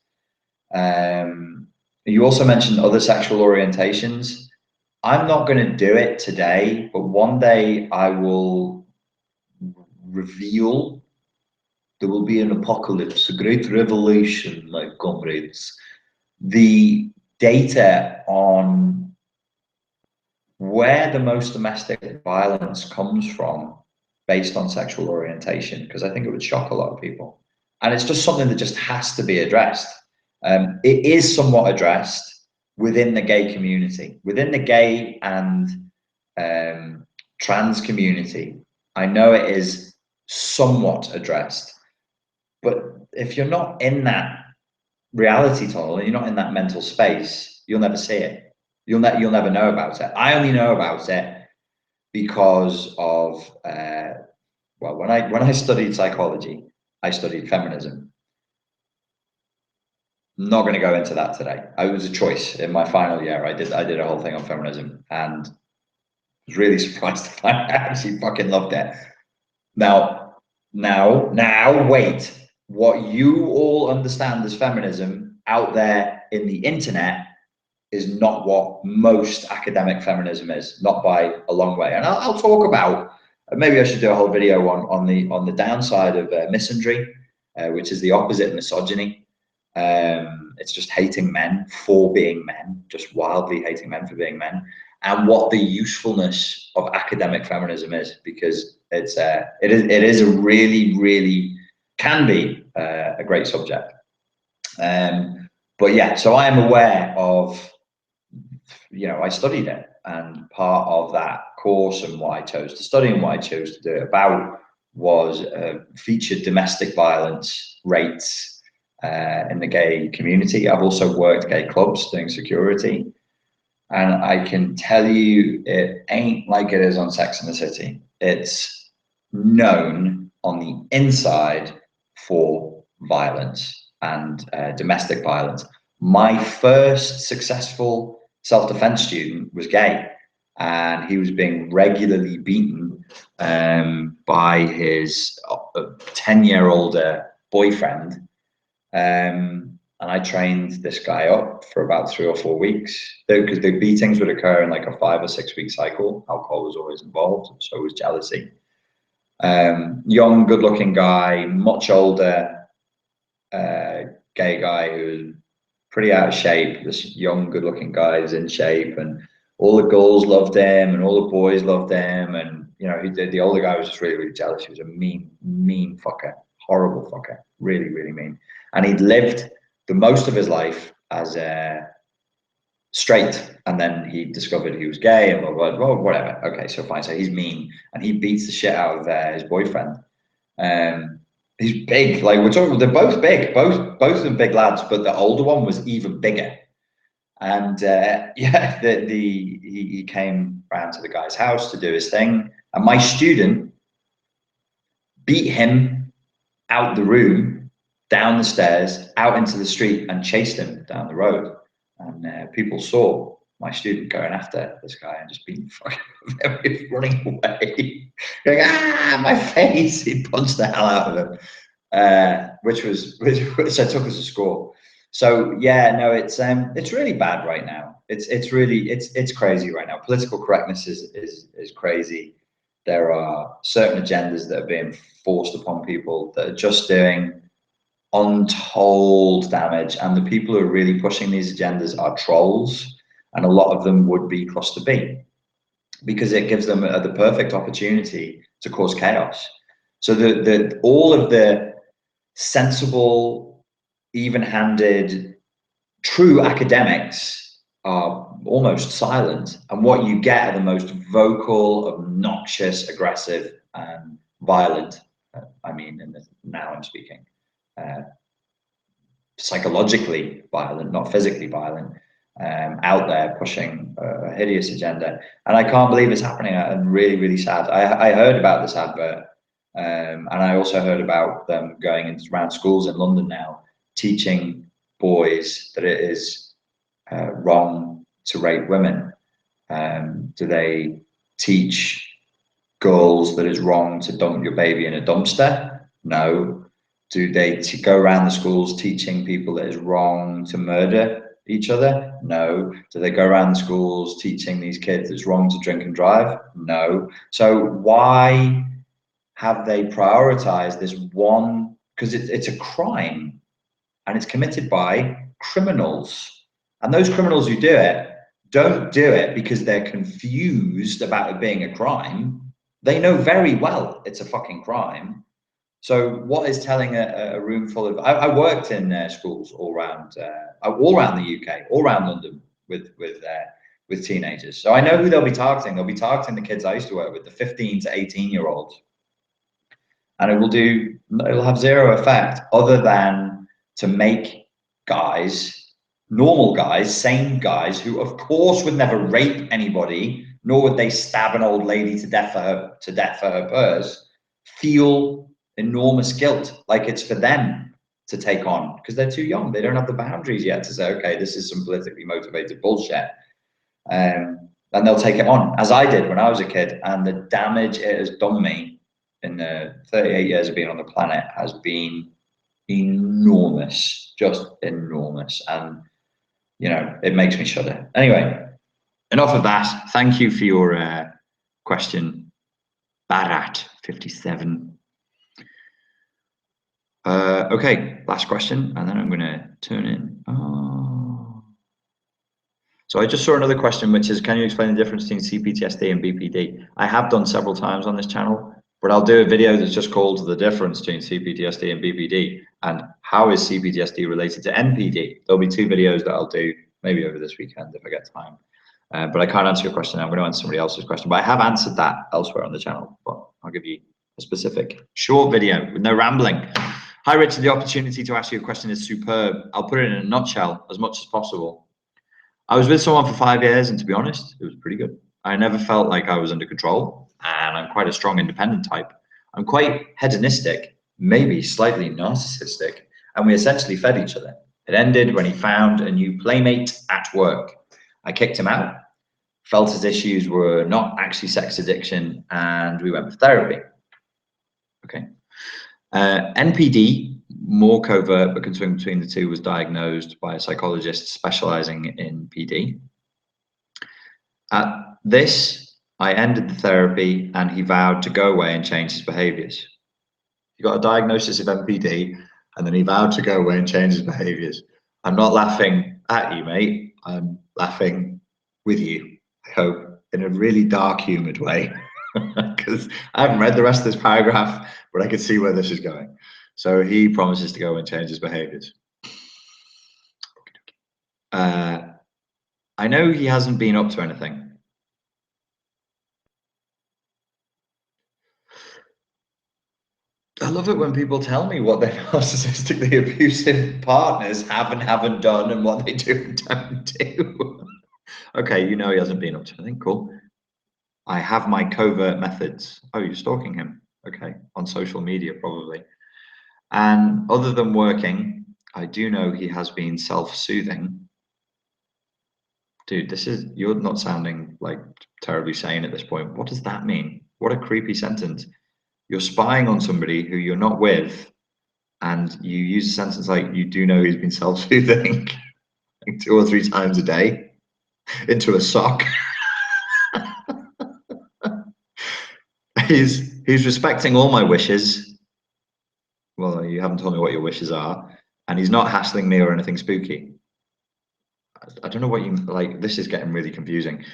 [SPEAKER 1] You also mentioned other sexual orientations. I'm not going to do it today, but one day I will reveal. There will be an apocalypse, a great revelation, my comrades. The data on where the most domestic violence comes from based on sexual orientation, because I think it would shock a lot of people. And it's just something that just has to be addressed. It is somewhat addressed within the gay community, within the gay and trans community. I know it is somewhat addressed, but if you're not in that reality tunnel and you're not in that mental space, you'll never see it. You'll never know about it. I only know about it because of when I studied psychology, I studied feminism. I'm not going to go into that today. It was a choice in my final year. I did a whole thing on feminism, and was really surprised to find I actually fucking loved it. Now, wait. What you all understand as feminism out there in the internet is not what most academic feminism is, not by a long way. And I'll talk about, maybe I should do a whole video on the downside of misandry, which is the opposite of misogyny. It's just hating men for being men, just wildly hating men for being men, and what the usefulness of academic feminism is, because it is a really can be a great subject. But yeah, so I am aware of, I studied it, and part of that course and what I chose to study and what I chose to do it about was featured domestic violence rates in the gay community. I've also worked gay clubs doing security, and I can tell you it ain't like it is on Sex and the City. It's known on the inside for violence and domestic violence. My first successful self-defense student was gay, and he was being regularly beaten by his 10-year-older boyfriend. And I trained this guy up for about 3 or 4 weeks, because the beatings would occur in like a 5 or 6 week cycle. Alcohol was always involved, so was jealousy. Young, good-looking guy, much older gay guy who was pretty out of shape. This young, good-looking guy is in shape, and all the girls loved him, and all the boys loved him. And the older guy was just really jealous. He was a mean fucker, horrible fucker, really mean. And he'd lived the most of his life as straight, and then he discovered he was gay, and well, whatever. Okay, so fine. So he's mean, and he beats the shit out of his boyfriend. He's big, like we're talking. They're both big, both of them big lads, but the older one was even bigger. And yeah, he came round to the guy's house to do his thing, and my student beat him out the room, down the stairs, out into the street, and chased him down the road. And people saw my student going after this guy and just being fucking running away, going, ah, my face. He punched the hell out of him, which I took as a score. So yeah, no, it's really bad right now. It's crazy right now. Political correctness is crazy. There are certain agendas that are being forced upon people that are just doing untold damage, and the people who are really pushing these agendas are trolls, and a lot of them would be cluster B, because it gives them the perfect opportunity to cause chaos. So all of the sensible, even-handed, true academics are almost silent, and what you get are the most vocal, obnoxious, aggressive, and violent. I mean, now I'm speaking psychologically violent, not physically violent, out there pushing a hideous agenda. And I can't believe it's happening. I'm really, really sad. I heard about this advert, and I also heard about them going around schools in London now, teaching boys that it is wrong to rape women. Do they teach girls that it's wrong to dump your baby in a dumpster? No. Do they go around the schools teaching people that it's wrong to murder each other? No. Do they go around the schools teaching these kids it's wrong to drink and drive? No. So why have they prioritized this one? Because it's a crime, and it's committed by criminals. And those criminals who do it don't do it because they're confused about it being a crime. They know very well it's a fucking crime. So what is telling a room full of, I worked in schools all around the UK, all around London with teenagers. So I know who they'll be targeting. They'll be targeting the kids I used to work with, the 15 to 18-year-olds. And it'll have zero effect other than to make guys, normal guys, sane guys, who of course would never rape anybody, nor would they stab an old lady to death for her purse, feel enormous guilt, like it's for them to take on, because they're too young. They don't have the boundaries yet to say, okay, this is some politically motivated bullshit. And they'll take it on, as I did when I was a kid. And the damage it has done me in the 38 years of being on the planet has been enormous, just enormous. And, you know, it makes me shudder. Anyway, enough of that. Thank you for your question, Barat57. Okay, last question, and then I'm going to turn in. Oh. So I just saw another question, which is, can you explain the difference between C Ptsd and Bpd? I have done several times on this channel, but I'll do a video that's just called the difference between C Ptsd and Bpd, and how is C Ptsd related to NPD? There'll be 2 videos that I'll do maybe over this weekend if I get time. But I can't answer your question. I'm going to answer somebody else's question, but I have answered that elsewhere on the channel. But I'll give you a specific short video with no rambling. Hi, Richard. The opportunity to ask you a question is superb. I'll put it in a nutshell as much as possible. I was with someone for 5 years, and to be honest, it was pretty good. I never felt like I was under control, and I'm quite a strong, independent type. I'm quite hedonistic, maybe slightly narcissistic, and we essentially fed each other. It ended when he found a new playmate at work. I kicked him out, felt his issues were not actually sex addiction, and we went for therapy. Okay. NPD, more covert, but can swing between the two, was diagnosed by a psychologist specializing in PD. At this, I ended the therapy, and he vowed to go away and change his behaviors. He got a diagnosis of NPD, and then he vowed to go away and change his behaviors. I'm not laughing at you, mate. I'm laughing with you, I hope, in a really dark, humid way, because I haven't read the rest of this paragraph, but I can see where this is going. So he promises to go and change his behaviors. I know he hasn't been up to anything. A love it when people tell me what their narcissistically abusive partners have and haven't done and what they do and don't do. Okay, you know he hasn't been up to anything. Cool. I have my covert methods. Oh, you're stalking him. Okay, on social media probably. And other than working, I do know he has been self-soothing. Dude, you're not sounding like terribly sane at this point. What does that mean? What a creepy sentence. You're spying on somebody who you're not with, and you use a sentence like, you do know he's been self-soothing like 2 or 3 times a day into a sock. He's respecting all my wishes. Well, you haven't told me what your wishes are, and he's not hassling me or anything spooky. I don't know what you like. This is getting really confusing.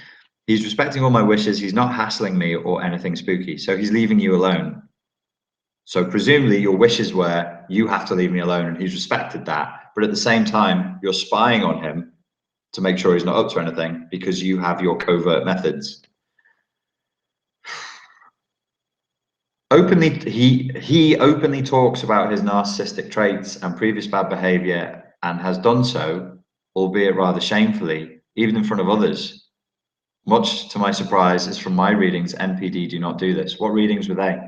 [SPEAKER 1] He's respecting all my wishes. He's not hassling me or anything spooky. So he's leaving you alone. So presumably your wishes were, you have to leave me alone, and he's respected that. But at the same time, you're spying on him to make sure he's not up to anything because you have your covert methods. Openly, he openly talks about his narcissistic traits and previous bad behavior, and has done so, albeit rather shamefully, even in front of others. Much to my surprise, is from my readings, NPD do not do this. What readings were they?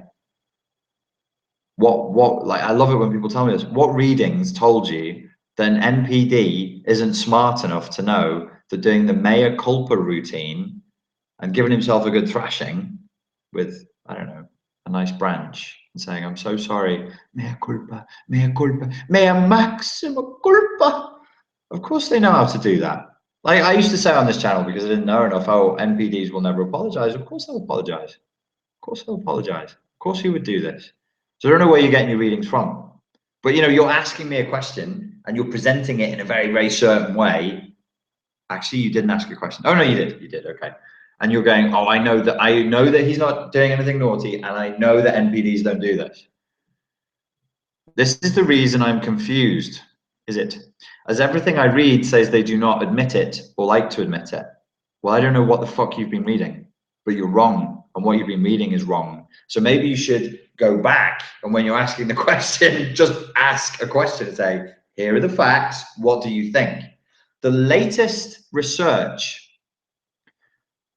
[SPEAKER 1] What like, I love it when people tell me this. What readings told you that an NPD isn't smart enough to know that doing the mea culpa routine and giving himself a good thrashing with, I don't know, a nice branch and saying, I'm so sorry, mea culpa, mea maxima culpa. Of course they know how to do that. Like I used to say on this channel, because I didn't know enough, oh, NPDs will never apologize. Of course they'll apologize. Of course they'll apologize. Of course he would do this. So I don't know where you're getting your readings from. But you know, you're asking me a question and you're presenting it in a very, very certain way. Actually, you didn't ask a question. Oh no, you did. You did, okay. And you're going, oh, I know that he's not doing anything naughty, and I know that NPDs don't do this. This is the reason I'm confused, is it? As everything I read says they do not admit it or like to admit it. Well, I don't know what the fuck you've been reading, but you're wrong, and what you've been reading is wrong. So maybe you should go back, and when you're asking the question, just ask a question and say, here are the facts, what do you think? The latest research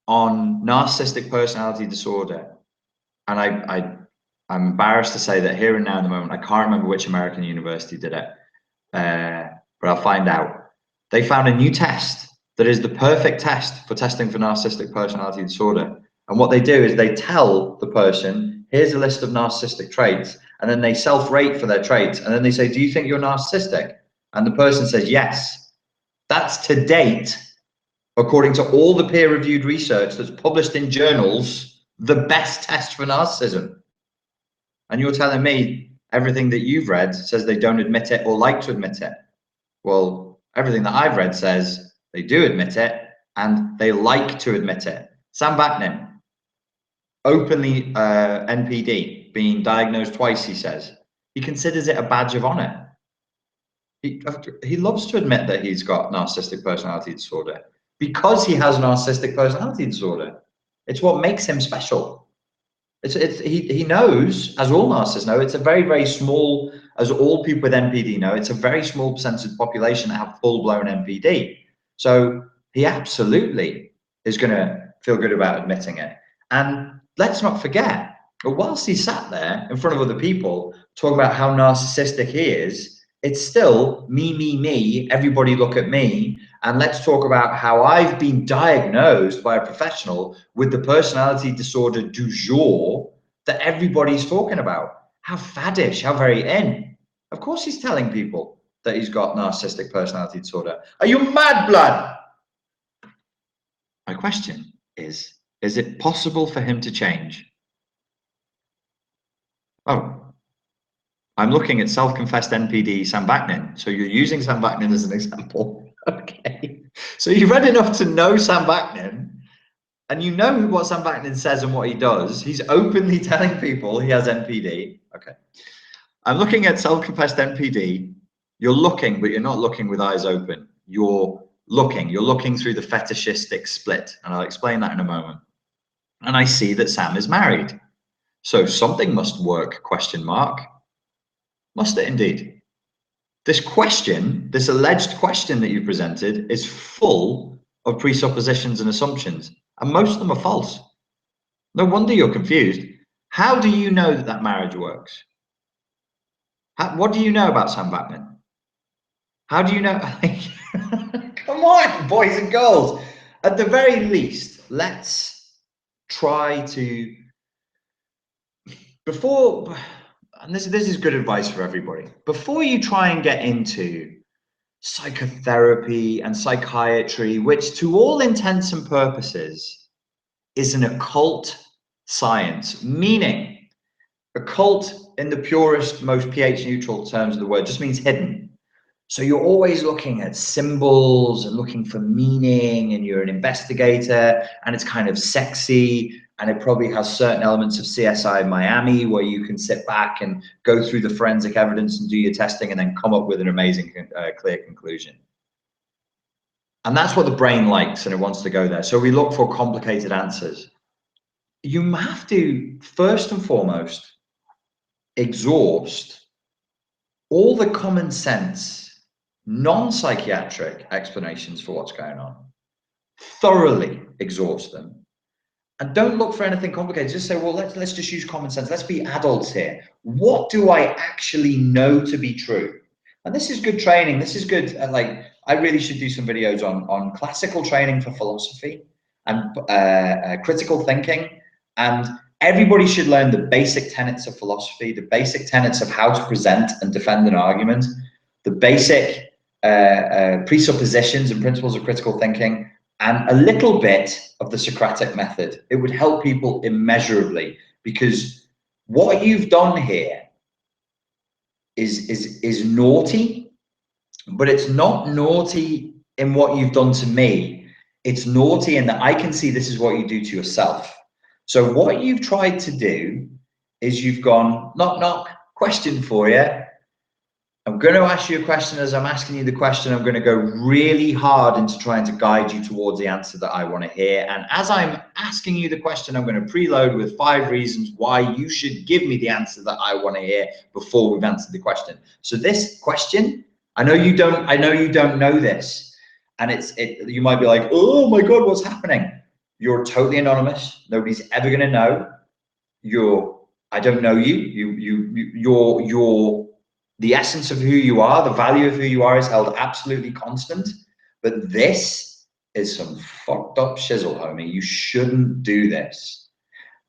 [SPEAKER 1] on narcissistic personality disorder, and I'm embarrassed to say that here and now in the moment, I can't remember which American university did it, but I'll find out. They found a new test that is the perfect test for testing for narcissistic personality disorder. And what they do is they tell the person, here's a list of narcissistic traits, and then they self-rate for their traits. And then they say, do you think you're narcissistic? And the person says, yes. That's to date, according to all the peer-reviewed research that's published in journals, the best test for narcissism. And you're telling me everything that you've read says they don't admit it or like to admit it. Well, everything that I've read says they do admit it and they like to admit it. Sam Vaknin, openly NPD, being diagnosed twice, he says. He considers it a badge of honor. He loves to admit that he's got narcissistic personality disorder because he has narcissistic personality disorder. It's what makes him special. He knows, as all narcissists know, it's a very, very small, as all people with NPD know, it's a very small percentage of the population that have full-blown NPD. So he absolutely is going to feel good about admitting it. And let's not forget, but whilst he sat there in front of other people talking about how narcissistic he is, it's still me, everybody look at me, and let's talk about how I've been diagnosed by a professional with the personality disorder du jour that everybody's talking about. How faddish, how very in. Of course he's telling people that he's got narcissistic personality disorder. Are you mad, blood? My question is it possible for him to change? Oh, I'm looking at self-confessed NPD Sam Vaknin. So you're using Sam Vaknin as an example. Okay. So you've read enough to know Sam Vaknin, and you know what Sam Vaknin says and what he does. He's openly telling people he has NPD. Okay. I'm looking at self-confessed NPD. You're looking, but you're not looking with eyes open. You're looking through the fetishistic split, and I'll explain that in a moment. And I see that Sam is married. So something must work, question mark. Must it indeed? This question, this alleged question that you presented, is full of presuppositions and assumptions, and most of them are false. No wonder you're confused. How do you know that that marriage works? What do you know about Sam Vaknin? How do you know? Come on, boys and girls. At the very least, let's try to, and this is good advice for everybody, before you try and get into psychotherapy and psychiatry, which to all intents and purposes is an occult science, meaning occult in the purest, most pH neutral terms of the word just means hidden. So you're always looking at symbols and looking for meaning, and you're an investigator, and it's kind of sexy, and it probably has certain elements of CSI Miami where you can sit back and go through the forensic evidence and do your testing and then come up with an amazing, clear conclusion. And that's what the brain likes, and it wants to go there. So we look for complicated answers. You have to, first and foremost, exhaust all the common sense, non-psychiatric explanations for what's going on. Thoroughly exhaust them. And don't look for anything complicated. Just say, well, let's just use common sense. Let's be adults here. What do I actually know to be true? And this is good training. This is good. Like, I really should do some videos on classical training for philosophy and critical thinking. And everybody should learn the basic tenets of philosophy, the basic tenets of how to present and defend an argument, the basic presuppositions and principles of critical thinking, and a little bit of the Socratic method. It would help people immeasurably, because what you've done here is naughty, but it's not naughty in what you've done to me. It's naughty in that I can see this is what you do to yourself. So what you've tried to do is you've gone, knock, knock, question for you. I'm going to ask you a question. As I'm asking you the question, I'm going to go really hard into trying to guide you towards the answer that I want to hear. And as I'm asking you the question, I'm going to preload with 5 reasons why you should give me the answer that I want to hear before we've answered the question. So this question, I know you don't know this, and you might be like, oh my God, what's happening? You're totally anonymous. Nobody's ever going to know. I don't know you're the essence of who you are, the value of who you are is held absolutely constant. But this is some fucked up shizzle, homie. You shouldn't do this.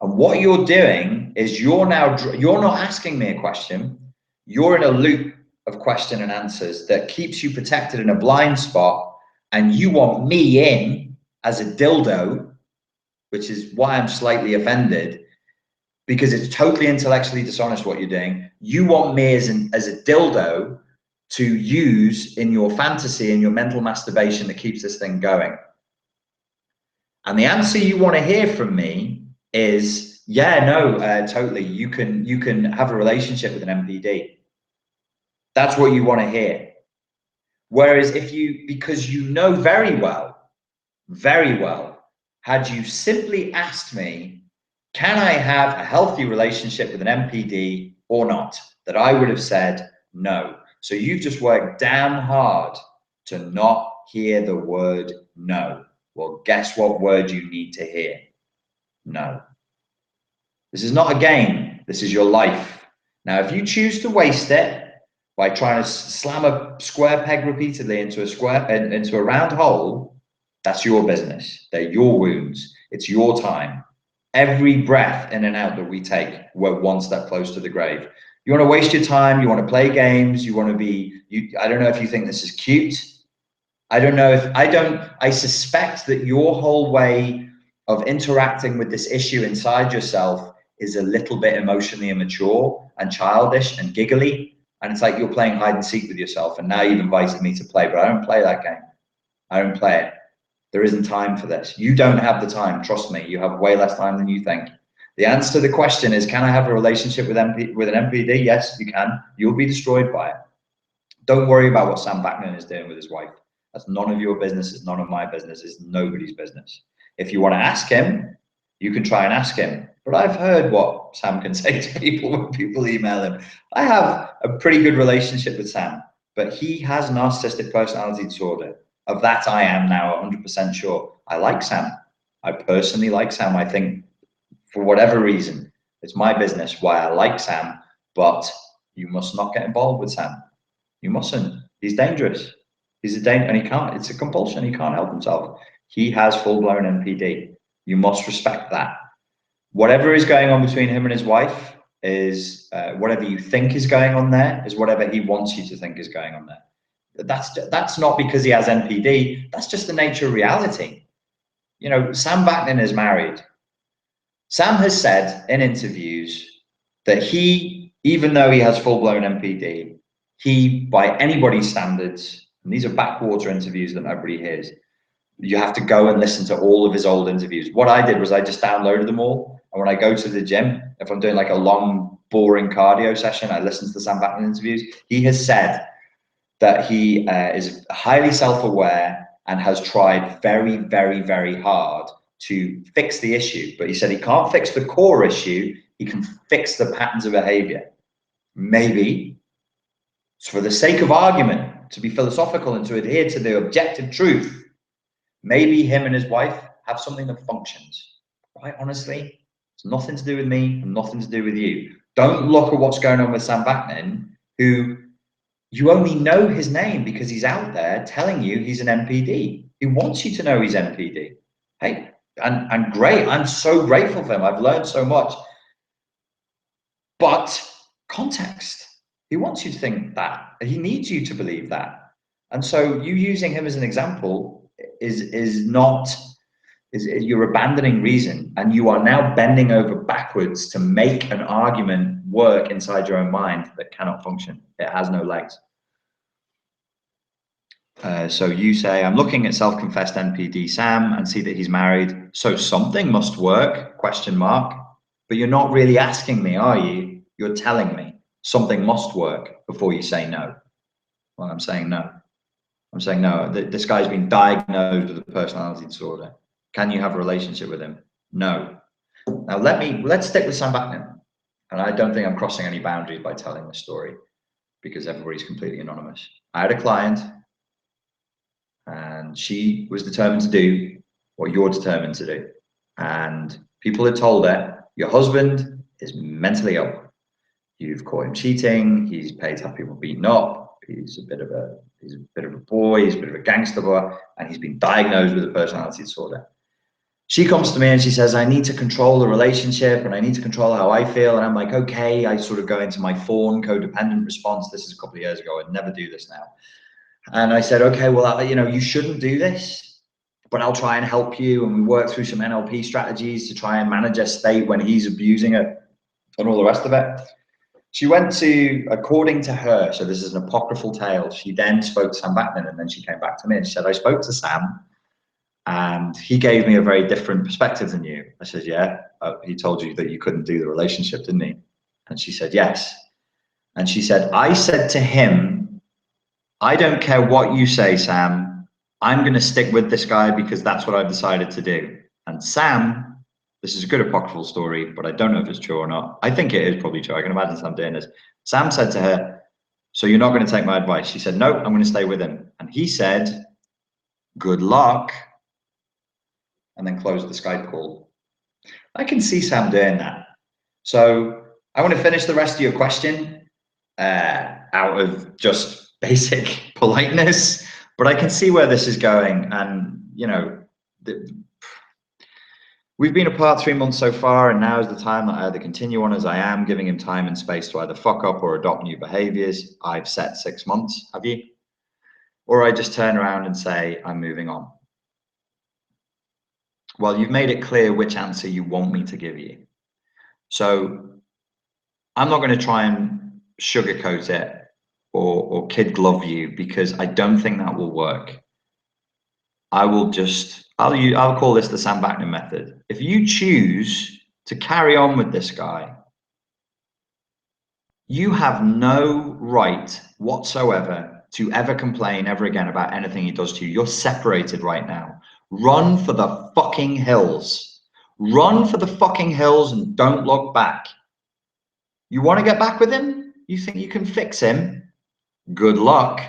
[SPEAKER 1] And what you're doing is you're not asking me a question. You're in a loop of question and answers that keeps you protected in a blind spot. And you want me in as a dildo, which is why I'm slightly offended, because it's totally intellectually dishonest what you're doing. You want me as a dildo to use in your fantasy and your mental masturbation that keeps this thing going. And the answer you want to hear from me is, yeah, no, totally. You can have a relationship with an NPD. That's what you want to hear. Whereas because you know very well, had you simply asked me, can I have a healthy relationship with an NPD or not? That I would have said no. So you've just worked damn hard to not hear the word no. Well, guess what word you need to hear? No. This is not a game. This is your life. Now, if you choose to waste it by trying to slam a square peg repeatedly into a round hole, that's your business. They're your wounds. It's your time. Every breath in and out that we take, we're one step closer to the grave. You want to waste your time, you want to play games, you want to be, I don't know if you think this is cute. I suspect that your whole way of interacting with this issue inside yourself is a little bit emotionally immature and childish and giggly. And it's like you're playing hide and seek with yourself. And now you've invited me to play, but I don't play that game. I don't play it. There isn't time for this. You don't have the time. Trust me, you have way less time than you think. The answer to the question is, can I have a relationship with an NPD? Yes, you can. You'll be destroyed by it. Don't worry about what Sam Vaknin is doing with his wife. That's none of your business. It's none of my business. It's nobody's business. If you want to ask him, You can try and ask him. But I've heard what Sam can say to people when people email him. I have a pretty good relationship with Sam, but he has narcissistic personality disorder. Of that, I am now 100% sure. I like Sam. I personally like Sam. I think for whatever reason, it's my business why I like Sam, but you must not get involved with Sam. You mustn't. He's dangerous. He's a danger, and he can't. It's a compulsion. He can't help himself. He has full-blown NPD. You must respect that. Whatever is going on between him and his wife is whatever you think is going on there is whatever he wants you to think is going on there. That's not because he has NPD. That's just the nature of reality. You know, Sam Vaknin is married. Sam has said in interviews that he, even though he has full-blown NPD, he, by anybody's standards, and these are backwater interviews that nobody hears, you have to go and listen to all of his old interviews. What I did was I just downloaded them all. And when I go to the gym, if I'm doing like a long, boring cardio session, I listen to the Sam Vaknin interviews. He has said that he is highly self-aware and has tried very, very, very hard to fix the issue. But he said he can't fix the core issue. He can fix the patterns of behavior. Maybe, for the sake of argument, to be philosophical and to adhere to the objective truth, maybe him and his wife have something that functions. Quite honestly, it's nothing to do with me and nothing to do with you. Don't look at what's going on with Sam Vaknin, who you only know his name because he's out there telling you he's an NPD. He wants you to know he's NPD. Hey, and great. I'm so grateful for him. I've learned so much. But context. He wants you to think that. He needs you to believe that. And so you using him as an example is you're abandoning reason, and you are now bending over backwards to make an argument work inside your own mind that cannot function. It has no legs. So you say, I'm looking at self-confessed NPD Sam and see that he's married. So something must work, question mark. But you're not really asking me, are you? You're telling me something must work before you say no. Well, I'm saying no. I'm saying no. This guy's been diagnosed with a personality disorder. Can you have a relationship with him? No. Now let's stick with Sam Vaknin. And I don't think I'm crossing any boundaries by telling this story because everybody's completely anonymous. I had a client and she was determined to do what you're determined to do. And people had told her, your husband is mentally ill. You've caught him cheating. He's paid to have people beaten up. He's a bit of a boy. He's a bit of a gangster boy, and he's been diagnosed with a personality disorder. She comes to me and she says, I need to control the relationship and I need to control how I feel. And I'm like, okay. I sort of go into my fawn codependent response. This is a couple of years ago. I'd never do this now. And I said, okay, well, you shouldn't do this, but I'll try and help you. And we work through some NLP strategies to try and manage a state when he's abusing it and all the rest of it. She went to, according to her, so this is an apocryphal tale, she then spoke to Sam Vaknin, and then she came back to me and she said, I spoke to Sam and he gave me a very different perspective than you. I said, yeah, he told you that you couldn't do the relationship, didn't he? And she said, yes. And she said, I said to him, I don't care what you say, Sam, I'm going to stick with this guy because that's what I've decided to do. And Sam, this is a good apocryphal story, but I don't know if it's true or not. I think it is probably true. I can imagine Sam doing this. Sam said to her, so you're not going to take my advice? She said, no, I'm going to stay with him. And he said, good luck. And then closed the Skype call. I can see Sam doing that. So I want to finish the rest of your question out of just basic politeness, but I can see where this is going. And, we've been apart 3 months so far, and now is the time that I either continue on as I am, giving him time and space to either fuck up or adopt new behaviors. I've set 6 months, have you? Or I just turn around and say, I'm moving on. Well, you've made it clear which answer you want me to give you. So I'm not going to try and sugarcoat it or kid glove you because I don't think that will work. I'll call this the Sam Vaknin method. If you choose to carry on with this guy, you have no right whatsoever to ever complain ever again about anything he does to you. You're separated right now. Run for the fucking hills. Run for the fucking hills and don't look back. You want to get back with him? You think you can fix him? Good luck.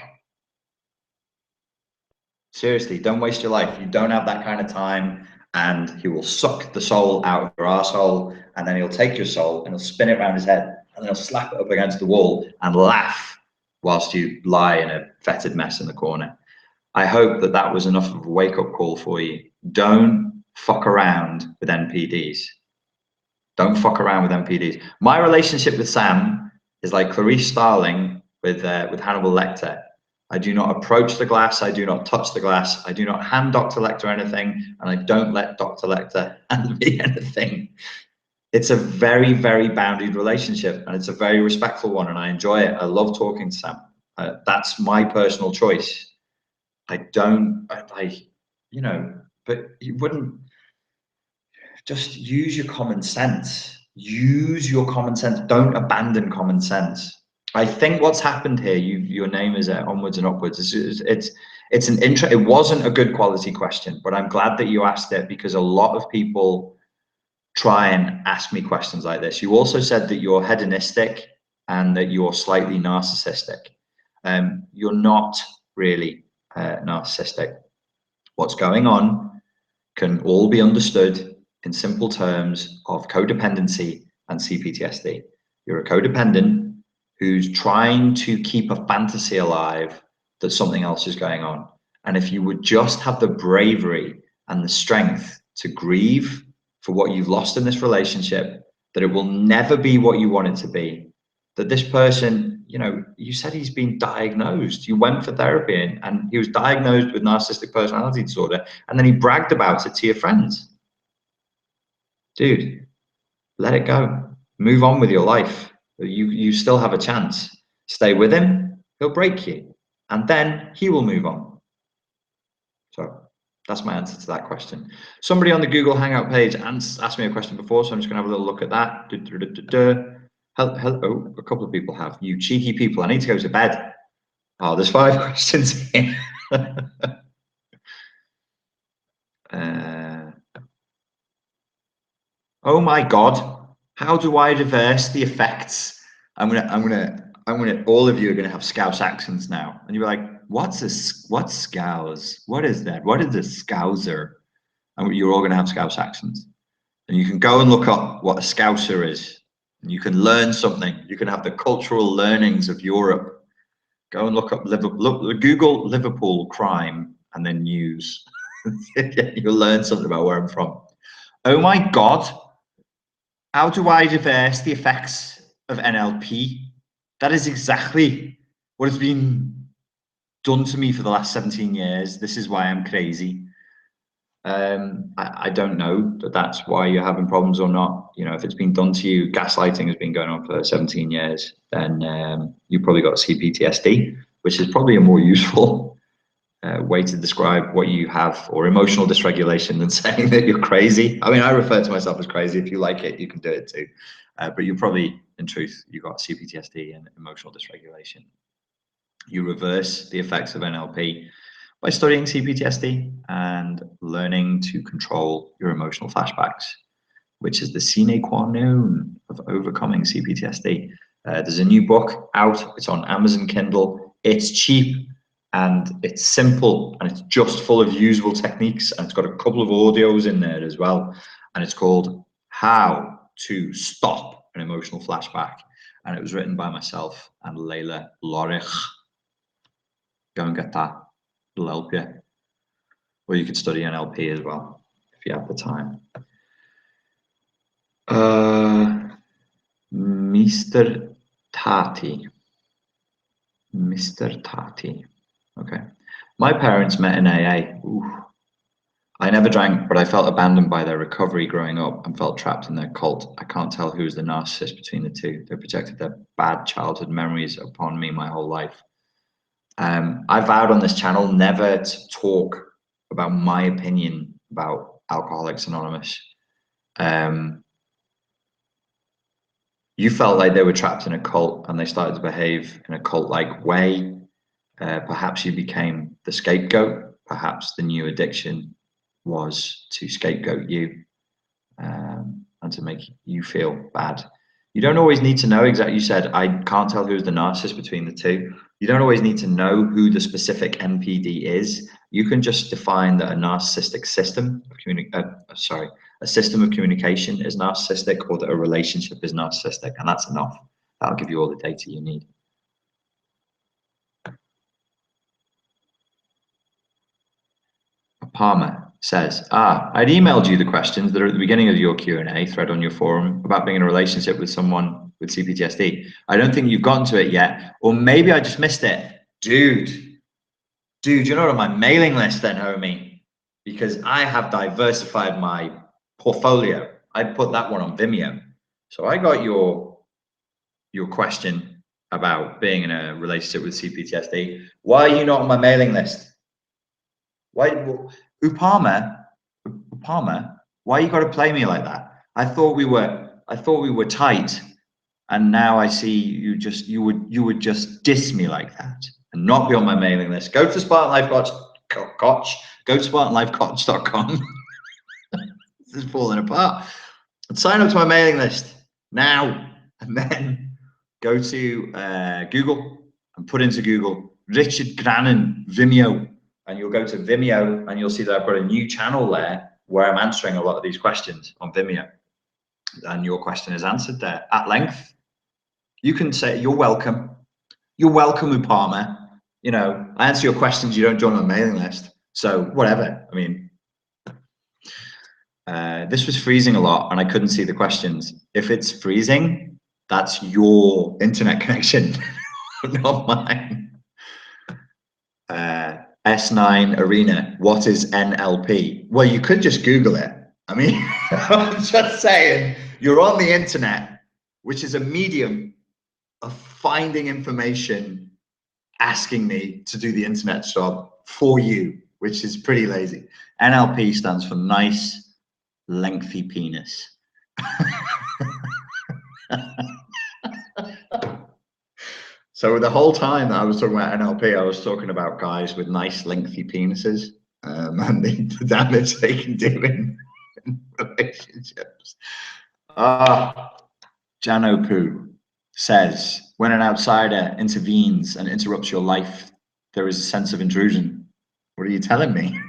[SPEAKER 1] Seriously, don't waste your life. You don't have that kind of time, and he will suck the soul out of your arsehole, and then he'll take your soul and he'll spin it around his head, and then he'll slap it up against the wall and laugh whilst you lie in a fetid mess in the corner. I hope that that was enough of a wake-up call for you. Don't fuck around with NPDs. Don't fuck around with NPDs. My relationship with Sam is like Clarice Starling with Hannibal Lecter. I do not approach the glass. I do not touch the glass. I do not hand Dr. Lecter anything, and I don't let Dr. Lecter hand me anything. It's a very, very boundaried relationship, and it's a very respectful one, and I enjoy it. I love talking to Sam. That's my personal choice. You know, but you wouldn't just use your common sense. Use your common sense. Don't abandon common sense. I think what's happened here, your name is Onwards and Upwards. It's an intro. It wasn't a good quality question, but I'm glad that you asked it, because a lot of people try and ask me questions like this. You also said that you're hedonistic and that you're slightly narcissistic. You're not really narcissistic. What's going on can all be understood in simple terms of codependency and C Ptsd. You're a codependent who's trying to keep a fantasy alive that something else is going on. And if you would just have the bravery and the strength to grieve for what you've lost in this relationship, that it will never be what you want it to be, that this person, you know, you said he's been diagnosed. You went for therapy and he was diagnosed with narcissistic personality disorder, and then he bragged about it to your friends. Dude, let it go. Move on with your life. You still have a chance. Stay with him, he'll break you, and then he will move on. So that's my answer to that question. Somebody on the Google Hangout page asked me a question before, so I'm just gonna have a little look at that. Hello, a couple of people have. You cheeky people, I need to go to bed. Oh, there's 5 questions here. Oh my God, how do I reverse the effects? All of you are gonna have Scouse accents now, and you're like, what's Scouse? What is that? What is a Scouser? And you're all gonna have Scouse accents, and you can go and look up what a Scouser is, and you can learn something. You can have the cultural learnings of Europe. Go and look up Google Liverpool crime and then news. You'll learn something about where I'm from. Oh my God. How do I reverse the effects of NLP? That is exactly what has been done to me for the last 17 years. This is why I'm crazy. I don't know that that's why you're having problems or not. You know, if it's been done to you, gaslighting has been going on for 17 years, then you probably got C Ptsd, which is probably a more useful way to describe what you have, or emotional dysregulation, than saying that you're crazy. I mean, I refer to myself as crazy. If you like it, you can do it too. But you're probably, in truth, you've got C Ptsd and emotional dysregulation. You reverse the effects of NLP by studying C Ptsd and learning to control your emotional flashbacks, which is the sine qua non of overcoming C Ptsd. There's a new book out. It's on Amazon Kindle. It's cheap and it's simple, and it's just full of usable techniques, and it's got a couple of audios in there as well. And it's called How to Stop an Emotional Flashback. And it was written by myself and Layla Lorich. Go and get that. It'll help you. Or you could study NLP as well, if you have the time. Mr. Tati. Mr. Tati. Okay. My parents met in AA. Ooh. I never drank, but I felt abandoned by their recovery growing up and felt trapped in their cult. I can't tell who is the narcissist between the two. They projected their bad childhood memories upon me my whole life. I vowed on this channel never to talk about my opinion about Alcoholics Anonymous. You felt like they were trapped in a cult and they started to behave in a cult-like way. Perhaps you became the scapegoat. Perhaps the new addiction was to scapegoat you. and to make you feel bad. You don't always need to know exactly. You said, I can't tell who's the narcissist between the two. You don't always need to know who the specific NPD is. You can just define that a narcissistic system of a system of communication is narcissistic, or that a relationship is narcissistic, and that's enough. That'll give you all the data you need. Palmer says, I'd emailed you the questions that are at the beginning of your Q&A thread on your forum about being in a relationship with someone with C Ptsd. I don't think you've gotten to it yet, or maybe I just missed it. Dude, you're not on my mailing list then, homie, because I have diversified my portfolio. I put that one on Vimeo. So I got your question about being in a relationship with C Ptsd. Why are you not on my mailing list? Why, Upama, why you got to play me like that? I thought we were tight, and now I see you would just diss me like that and not be on my mailing list. Go to Spartan Life Coach. Go to SpartanLifeCoach.com. This is falling apart. And sign up to my mailing list now, and then go to Google and put into Google Richard Grannon Vimeo. And you'll go to Vimeo and you'll see that I've got a new channel there where I'm answering a lot of these questions on Vimeo. And your question is answered there at length. You can say, you're welcome. You're welcome, Upama. You know, I answer your questions, you don't join my mailing list. So whatever. I mean, this was freezing a lot and I couldn't see the questions. If it's freezing, that's your internet connection, not mine. S9 Arena, what is NLP? Well, you could just Google it. I mean, I'm just saying, you're on the internet, which is a medium of finding information, asking me to do the internet job for you, which is pretty lazy. NLP stands for nice, lengthy penis. So the whole time that I was talking about NLP, I was talking about guys with nice, lengthy penises and the damage they can do in relationships. Janopu says, when an outsider intervenes and interrupts your life, there is a sense of intrusion. What are you telling me?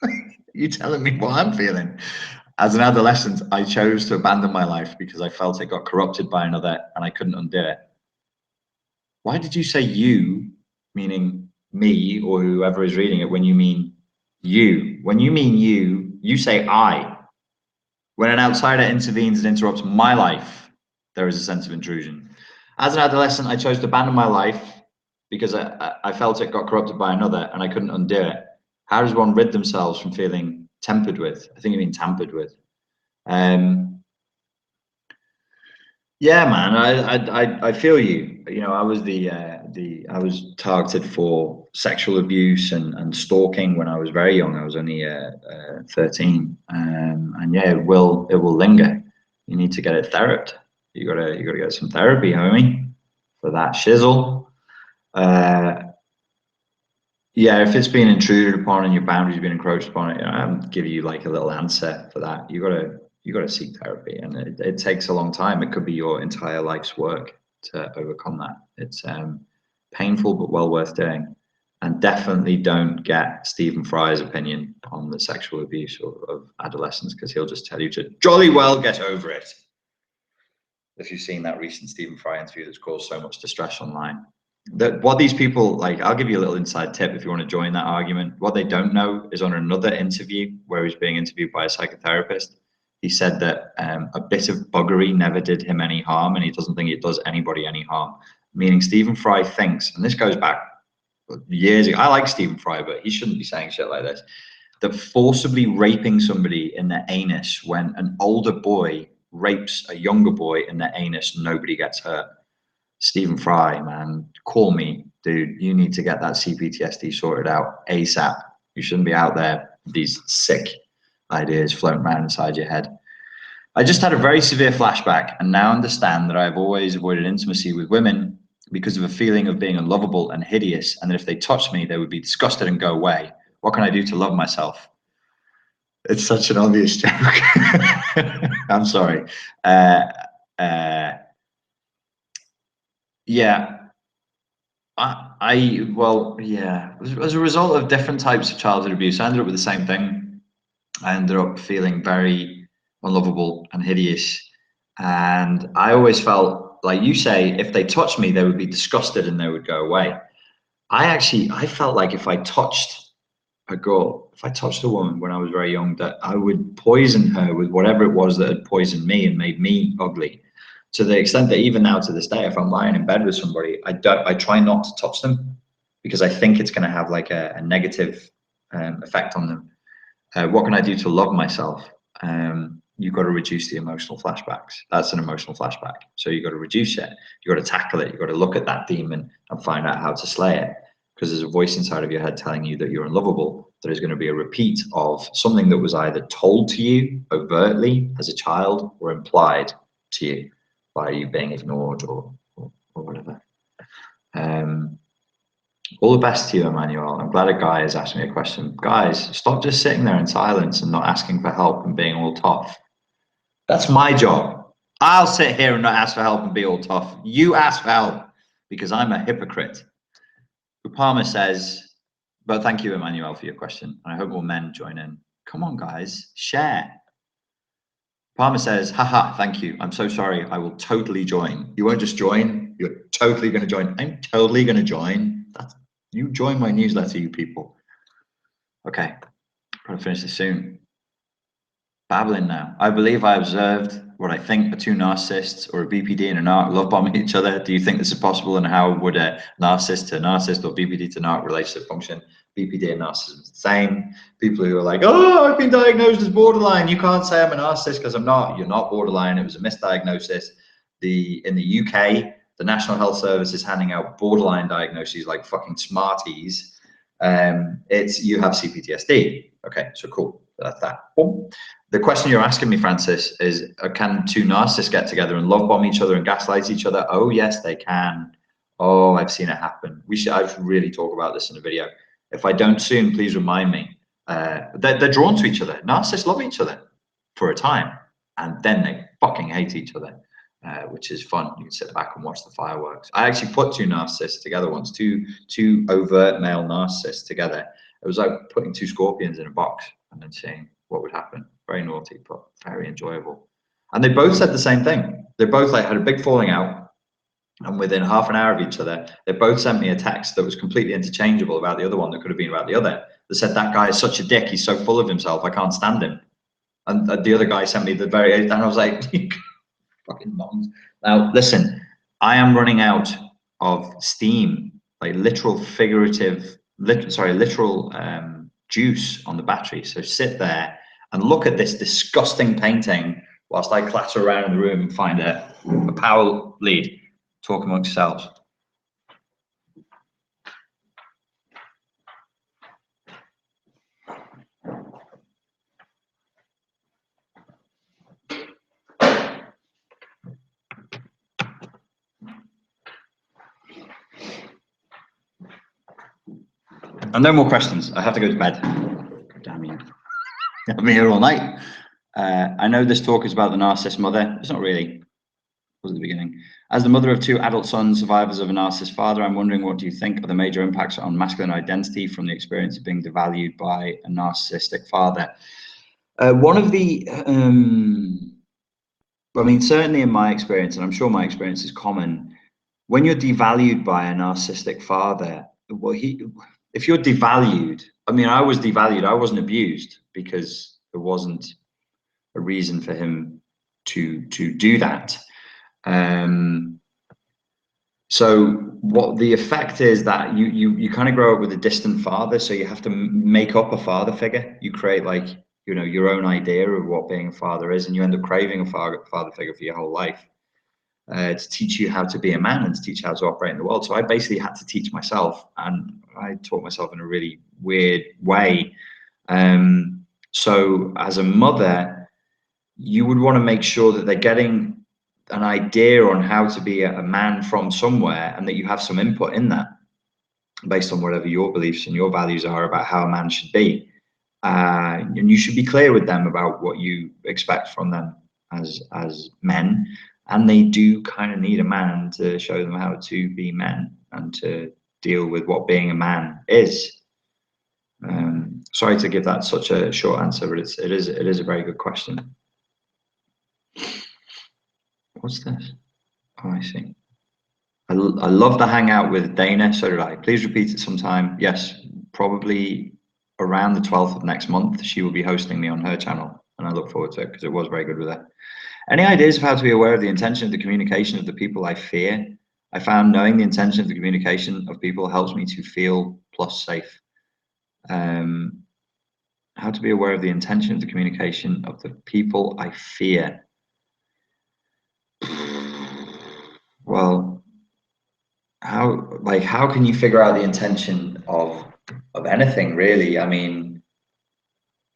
[SPEAKER 1] Are you telling me what I'm feeling? As an adolescent, I chose to abandon my life because I felt it got corrupted by another and I couldn't undo it. Why did you say you, meaning me or whoever is reading it, when you mean you? When you mean you say I. When an outsider intervenes and interrupts my life, there is a sense of intrusion. As an adolescent, I chose to abandon my life because I felt it got corrupted by another and I couldn't undo it. How does one rid themselves from feeling tempered with? I think you mean tampered with. Yeah, man, I feel you. You know, I was I was targeted for sexual abuse and stalking when I was very young. I was only 13, and yeah, it will linger. You need to get it theraped. You gotta get some therapy, homie, for that shizzle. Yeah, if it's been intruded upon and your boundaries been encroached upon, you know, I'm giving you like a little answer for that. You gotta seek therapy, and it takes a long time. It could be your entire life's work to overcome that. It's painful but well worth doing. And definitely don't get Stephen Fry's opinion on the sexual abuse of adolescents, because he'll just tell you to jolly well get over it. If you've seen that recent Stephen Fry interview that's caused so much distress online. What these people, like, I'll give you a little inside tip if you want to join that argument. What they don't know is on another interview where he's being interviewed by a psychotherapist, he said that a bit of buggery never did him any harm, and he doesn't think it does anybody any harm. Meaning Stephen Fry thinks, and this goes back years ago, I like Stephen Fry, but he shouldn't be saying shit like this, that forcibly raping somebody in their anus, when an older boy rapes a younger boy in their anus, nobody gets hurt. Stephen Fry, man, call me, dude. You need to get that CPTSD sorted out ASAP. You shouldn't be out there with these sick ideas floating around inside your head. I just had a very severe flashback and now understand that I've always avoided intimacy with women because of a feeling of being unlovable and hideous, and that if they touched me, they would be disgusted and go away. What can I do to love myself? It's such an obvious joke. I'm sorry. Yeah. Well, yeah. As a result of different types of childhood abuse, I ended up with the same thing. I ended up feeling very unlovable and hideous. And I always felt, like you say, if they touched me, they would be disgusted and they would go away. I felt like if I touched a girl, if I touched a woman when I was very young, that I would poison her with whatever it was that had poisoned me and made me ugly. To the extent that even now to this day, if I'm lying in bed with somebody, I try not to touch them because I think it's going to have like a negative effect on them. What can I do to love myself? You've got to reduce the emotional flashbacks. That's an emotional flashback. So you've got to reduce it. You've got to tackle it. You've got to look at that demon and find out how to slay it. Because there's a voice inside of your head telling you that you're unlovable. There is going to be a repeat of something that was either told to you overtly as a child or implied to you by you being ignored or whatever. All the best to you, Emmanuel. I'm glad a guy has asked me a question. Guys, stop just sitting there in silence and not asking for help and being all tough. That's my job. I'll sit here and not ask for help and be all tough. You ask for help because I'm a hypocrite. Upama says, but thank you, Emmanuel, for your question. And I hope more men join in. Come on, guys, share. Palmer says, haha, thank you. I'm so sorry. I will totally join. You won't just join. You're totally going to join. I'm totally going to join. You join my newsletter, you people. Okay, gotta finish this soon. Babbling now. I believe I observed what I think are two narcissists or a BPD and a narc love bombing each other. Do you think this is possible? And how would a narcissist to narcissist or BPD to narc relationship function? BPD and narcissism is the same. People who are like, oh, I've been diagnosed as borderline. You can't say I'm a narcissist because I'm not. You're not borderline. It was a misdiagnosis. In the UK, the National Health Service is handing out borderline diagnoses like fucking Smarties. You have C Ptsd. Okay, so cool. That's that. Boom. The question you're asking me, Francis, is can two narcissists get together and love bomb each other and gaslight each other? Oh, yes, they can. Oh, I've seen it happen. I should really talk about this in a video. If I don't soon, please remind me. They're drawn to each other. Narcissists love each other for a time, and then they fucking hate each other, which is fun. You can sit back and watch the fireworks. I actually put two narcissists together once, two overt male narcissists together. It was like putting two scorpions in a box and then seeing what would happen. Very naughty, but very enjoyable. And they both said the same thing. They both like had a big falling out, and within half an hour of each other, they both sent me a text that was completely interchangeable about the other one that could have been about the other. They said, that guy is such a dick. He's so full of himself. I can't stand him. And the other guy sent me and I was like, fucking moms. Now, listen, I am running out of steam, like literal juice on the battery. So sit there and look at this disgusting painting whilst I clatter around the room and find a power lead. Talk amongst yourselves. And no more questions. I have to go to bed. God damn you. I'm here all night. I know this talk is about the narcissist mother. It's not really. It was at the beginning. As the mother of two adult sons, survivors of a narcissist father, I'm wondering, what do you think are the major impacts on masculine identity from the experience of being devalued by a narcissistic father? One of the, I mean, certainly in my experience, and I'm sure my experience is common, when you're devalued by a narcissistic father, well, if you're devalued, I mean, I was devalued. I wasn't abused because there wasn't a reason for him to do that. So what the effect is that you kind of grow up with a distant father, so you have to make up a father figure. You create, like, you know, your own idea of what being a father is, and you end up craving a father figure for your whole life, to teach you how to be a man and to teach you how to operate in the world. So I basically had to teach myself, and I taught myself in a really weird way. So as a mother, you would want to make sure that they're getting an idea on how to be a man from somewhere, and that you have some input in that based on whatever your beliefs and your values are about how a man should be. And you should be clear with them about what you expect from them as men, and they do kind of need a man to show them how to be men and to deal with what being a man is. Sorry to give that such a short answer, but it is a very good question. What's this? Oh, I see. I love to hang out with Dana, so did I. Please repeat it sometime. Yes, probably around the 12th of next month, she will be hosting me on her channel, and I look forward to it because it was very good with her. Any ideas of how to be aware of the intention of the communication of the people I fear? I found knowing the intention of the communication of people helps me to feel plus safe. How to be aware of the intention of the communication of the people I fear? Well, how can you figure out the intention of anything, really? I mean,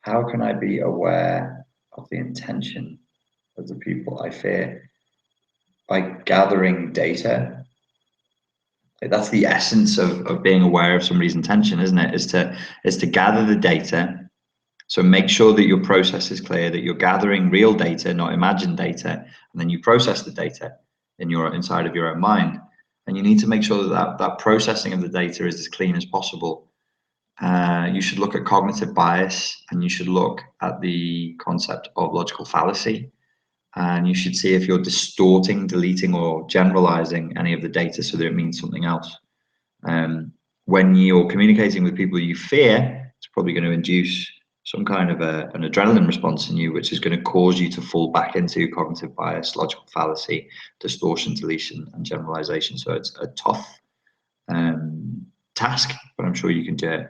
[SPEAKER 1] how can I be aware of the intention of the people I fear? By gathering data. That's the essence of being aware of somebody's intention, isn't it? Is to gather the data. So make sure that your process is clear, that you're gathering real data, not imagined data, and then you process the data inside of your own mind. And you need to make sure that processing of the data is as clean as possible. You should look at cognitive bias, and you should look at the concept of logical fallacy, and you should see if you're distorting, deleting, or generalizing any of the data so that it means something else. When you're communicating with people you fear, it's probably going to induce some kind of an adrenaline response in you, which is going to cause you to fall back into cognitive bias, logical fallacy, distortion, deletion, and generalization. So it's a tough task, but I'm sure you can do it.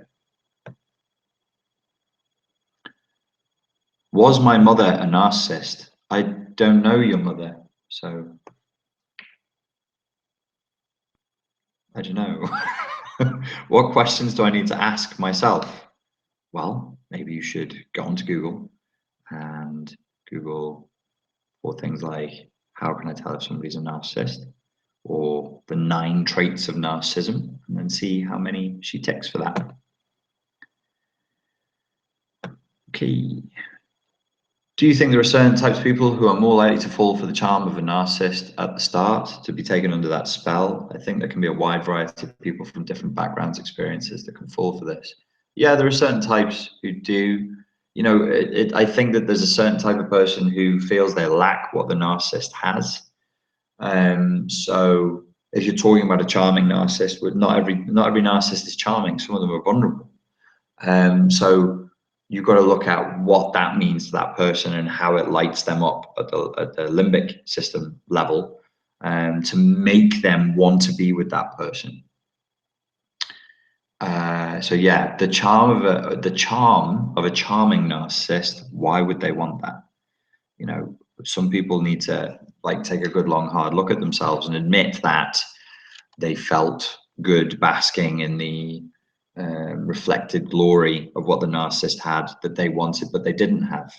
[SPEAKER 1] Was my mother a narcissist? I don't know your mother, so I don't know. What questions do I need to ask myself? Well, maybe you should go onto Google and Google for things like, how can I tell if somebody's a narcissist? Or the 9 traits of narcissism, and then see how many she ticks for that. Okay. Do you think there are certain types of people who are more likely to fall for the charm of a narcissist at the start, to be taken under that spell? I think there can be a wide variety of people from different backgrounds, experiences that can fall for this. Yeah, there are certain types who do. You know, I think that there's a certain type of person who feels they lack what the narcissist has. So if you're talking about a charming narcissist, not every narcissist is charming. Some of them are vulnerable. So you've got to look at what that means to that person and how it lights them up at the limbic system level, to make them want to be with that person. So yeah, the charm of a charming narcissist. Why would they want that? You know, some people need to take a good long hard look at themselves and admit that they felt good basking in the reflected glory of what the narcissist had that they wanted but they didn't have.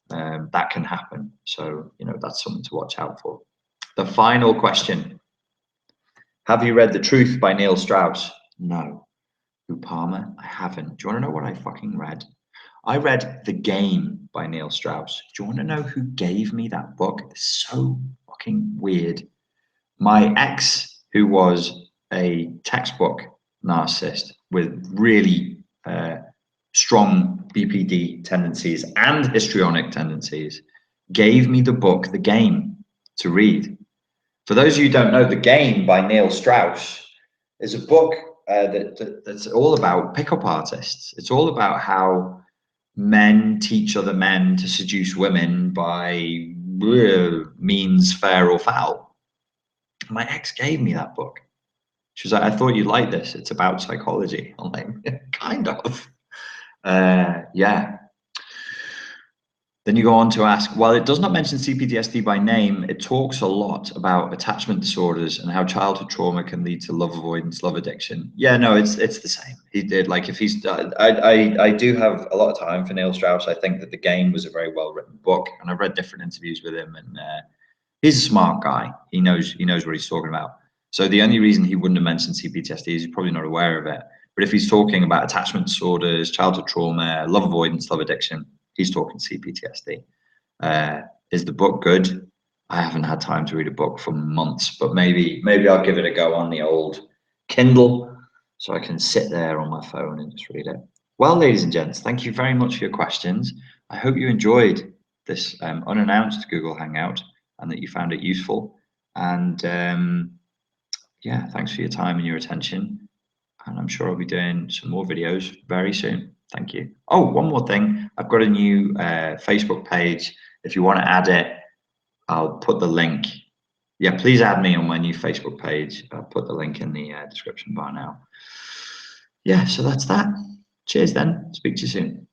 [SPEAKER 1] That can happen. So, you know, that's something to watch out for. The final question: have you read The Truth by Neil Strauss? No. Who, Palmer? I haven't. Do you want to know what I fucking read? I read The Game by Neil Strauss. Do you want to know who gave me that book? It's so fucking weird. My ex, who was a textbook narcissist with really strong BPD tendencies and histrionic tendencies, gave me the book The Game to read. For those of you who don't know, The Game by Neil Strauss is a book that's all about pickup artists. It's all about how men teach other men to seduce women by means fair or foul. My ex gave me that book. She was like, I thought you'd like this. It's about psychology. I'm like, kind of. Yeah. Then you go on to ask, while it does not mention C Ptsd by name, it talks a lot about attachment disorders and how childhood trauma can lead to love avoidance, love addiction. Yeah, no, it's the same. He did, like, if he's, I do have a lot of time for Neil Strauss. I think that The Game was a very well written book, and I've read different interviews with him, and he's a smart guy. He knows what he's talking about. So the only reason he wouldn't have mentioned C Ptsd is he's probably not aware of it. But if he's talking about attachment disorders, childhood trauma, love avoidance, love addiction, he's talking CPTSD. Is the book good? I haven't had time to read a book for months, but maybe I'll give it a go on the old Kindle so I can sit there on my phone and just read it. Well, ladies and gents, thank you very much for your questions. I hope you enjoyed this unannounced Google Hangout and that you found it useful. And yeah, thanks for your time and your attention. And I'm sure I'll be doing some more videos very soon. Thank you. Oh, one more thing. I've got a new Facebook page. If you want to add it, I'll put the link. Yeah, please add me on my new Facebook page. I'll put the link in the description bar now. Yeah, so that's that. Cheers then. Speak to you soon.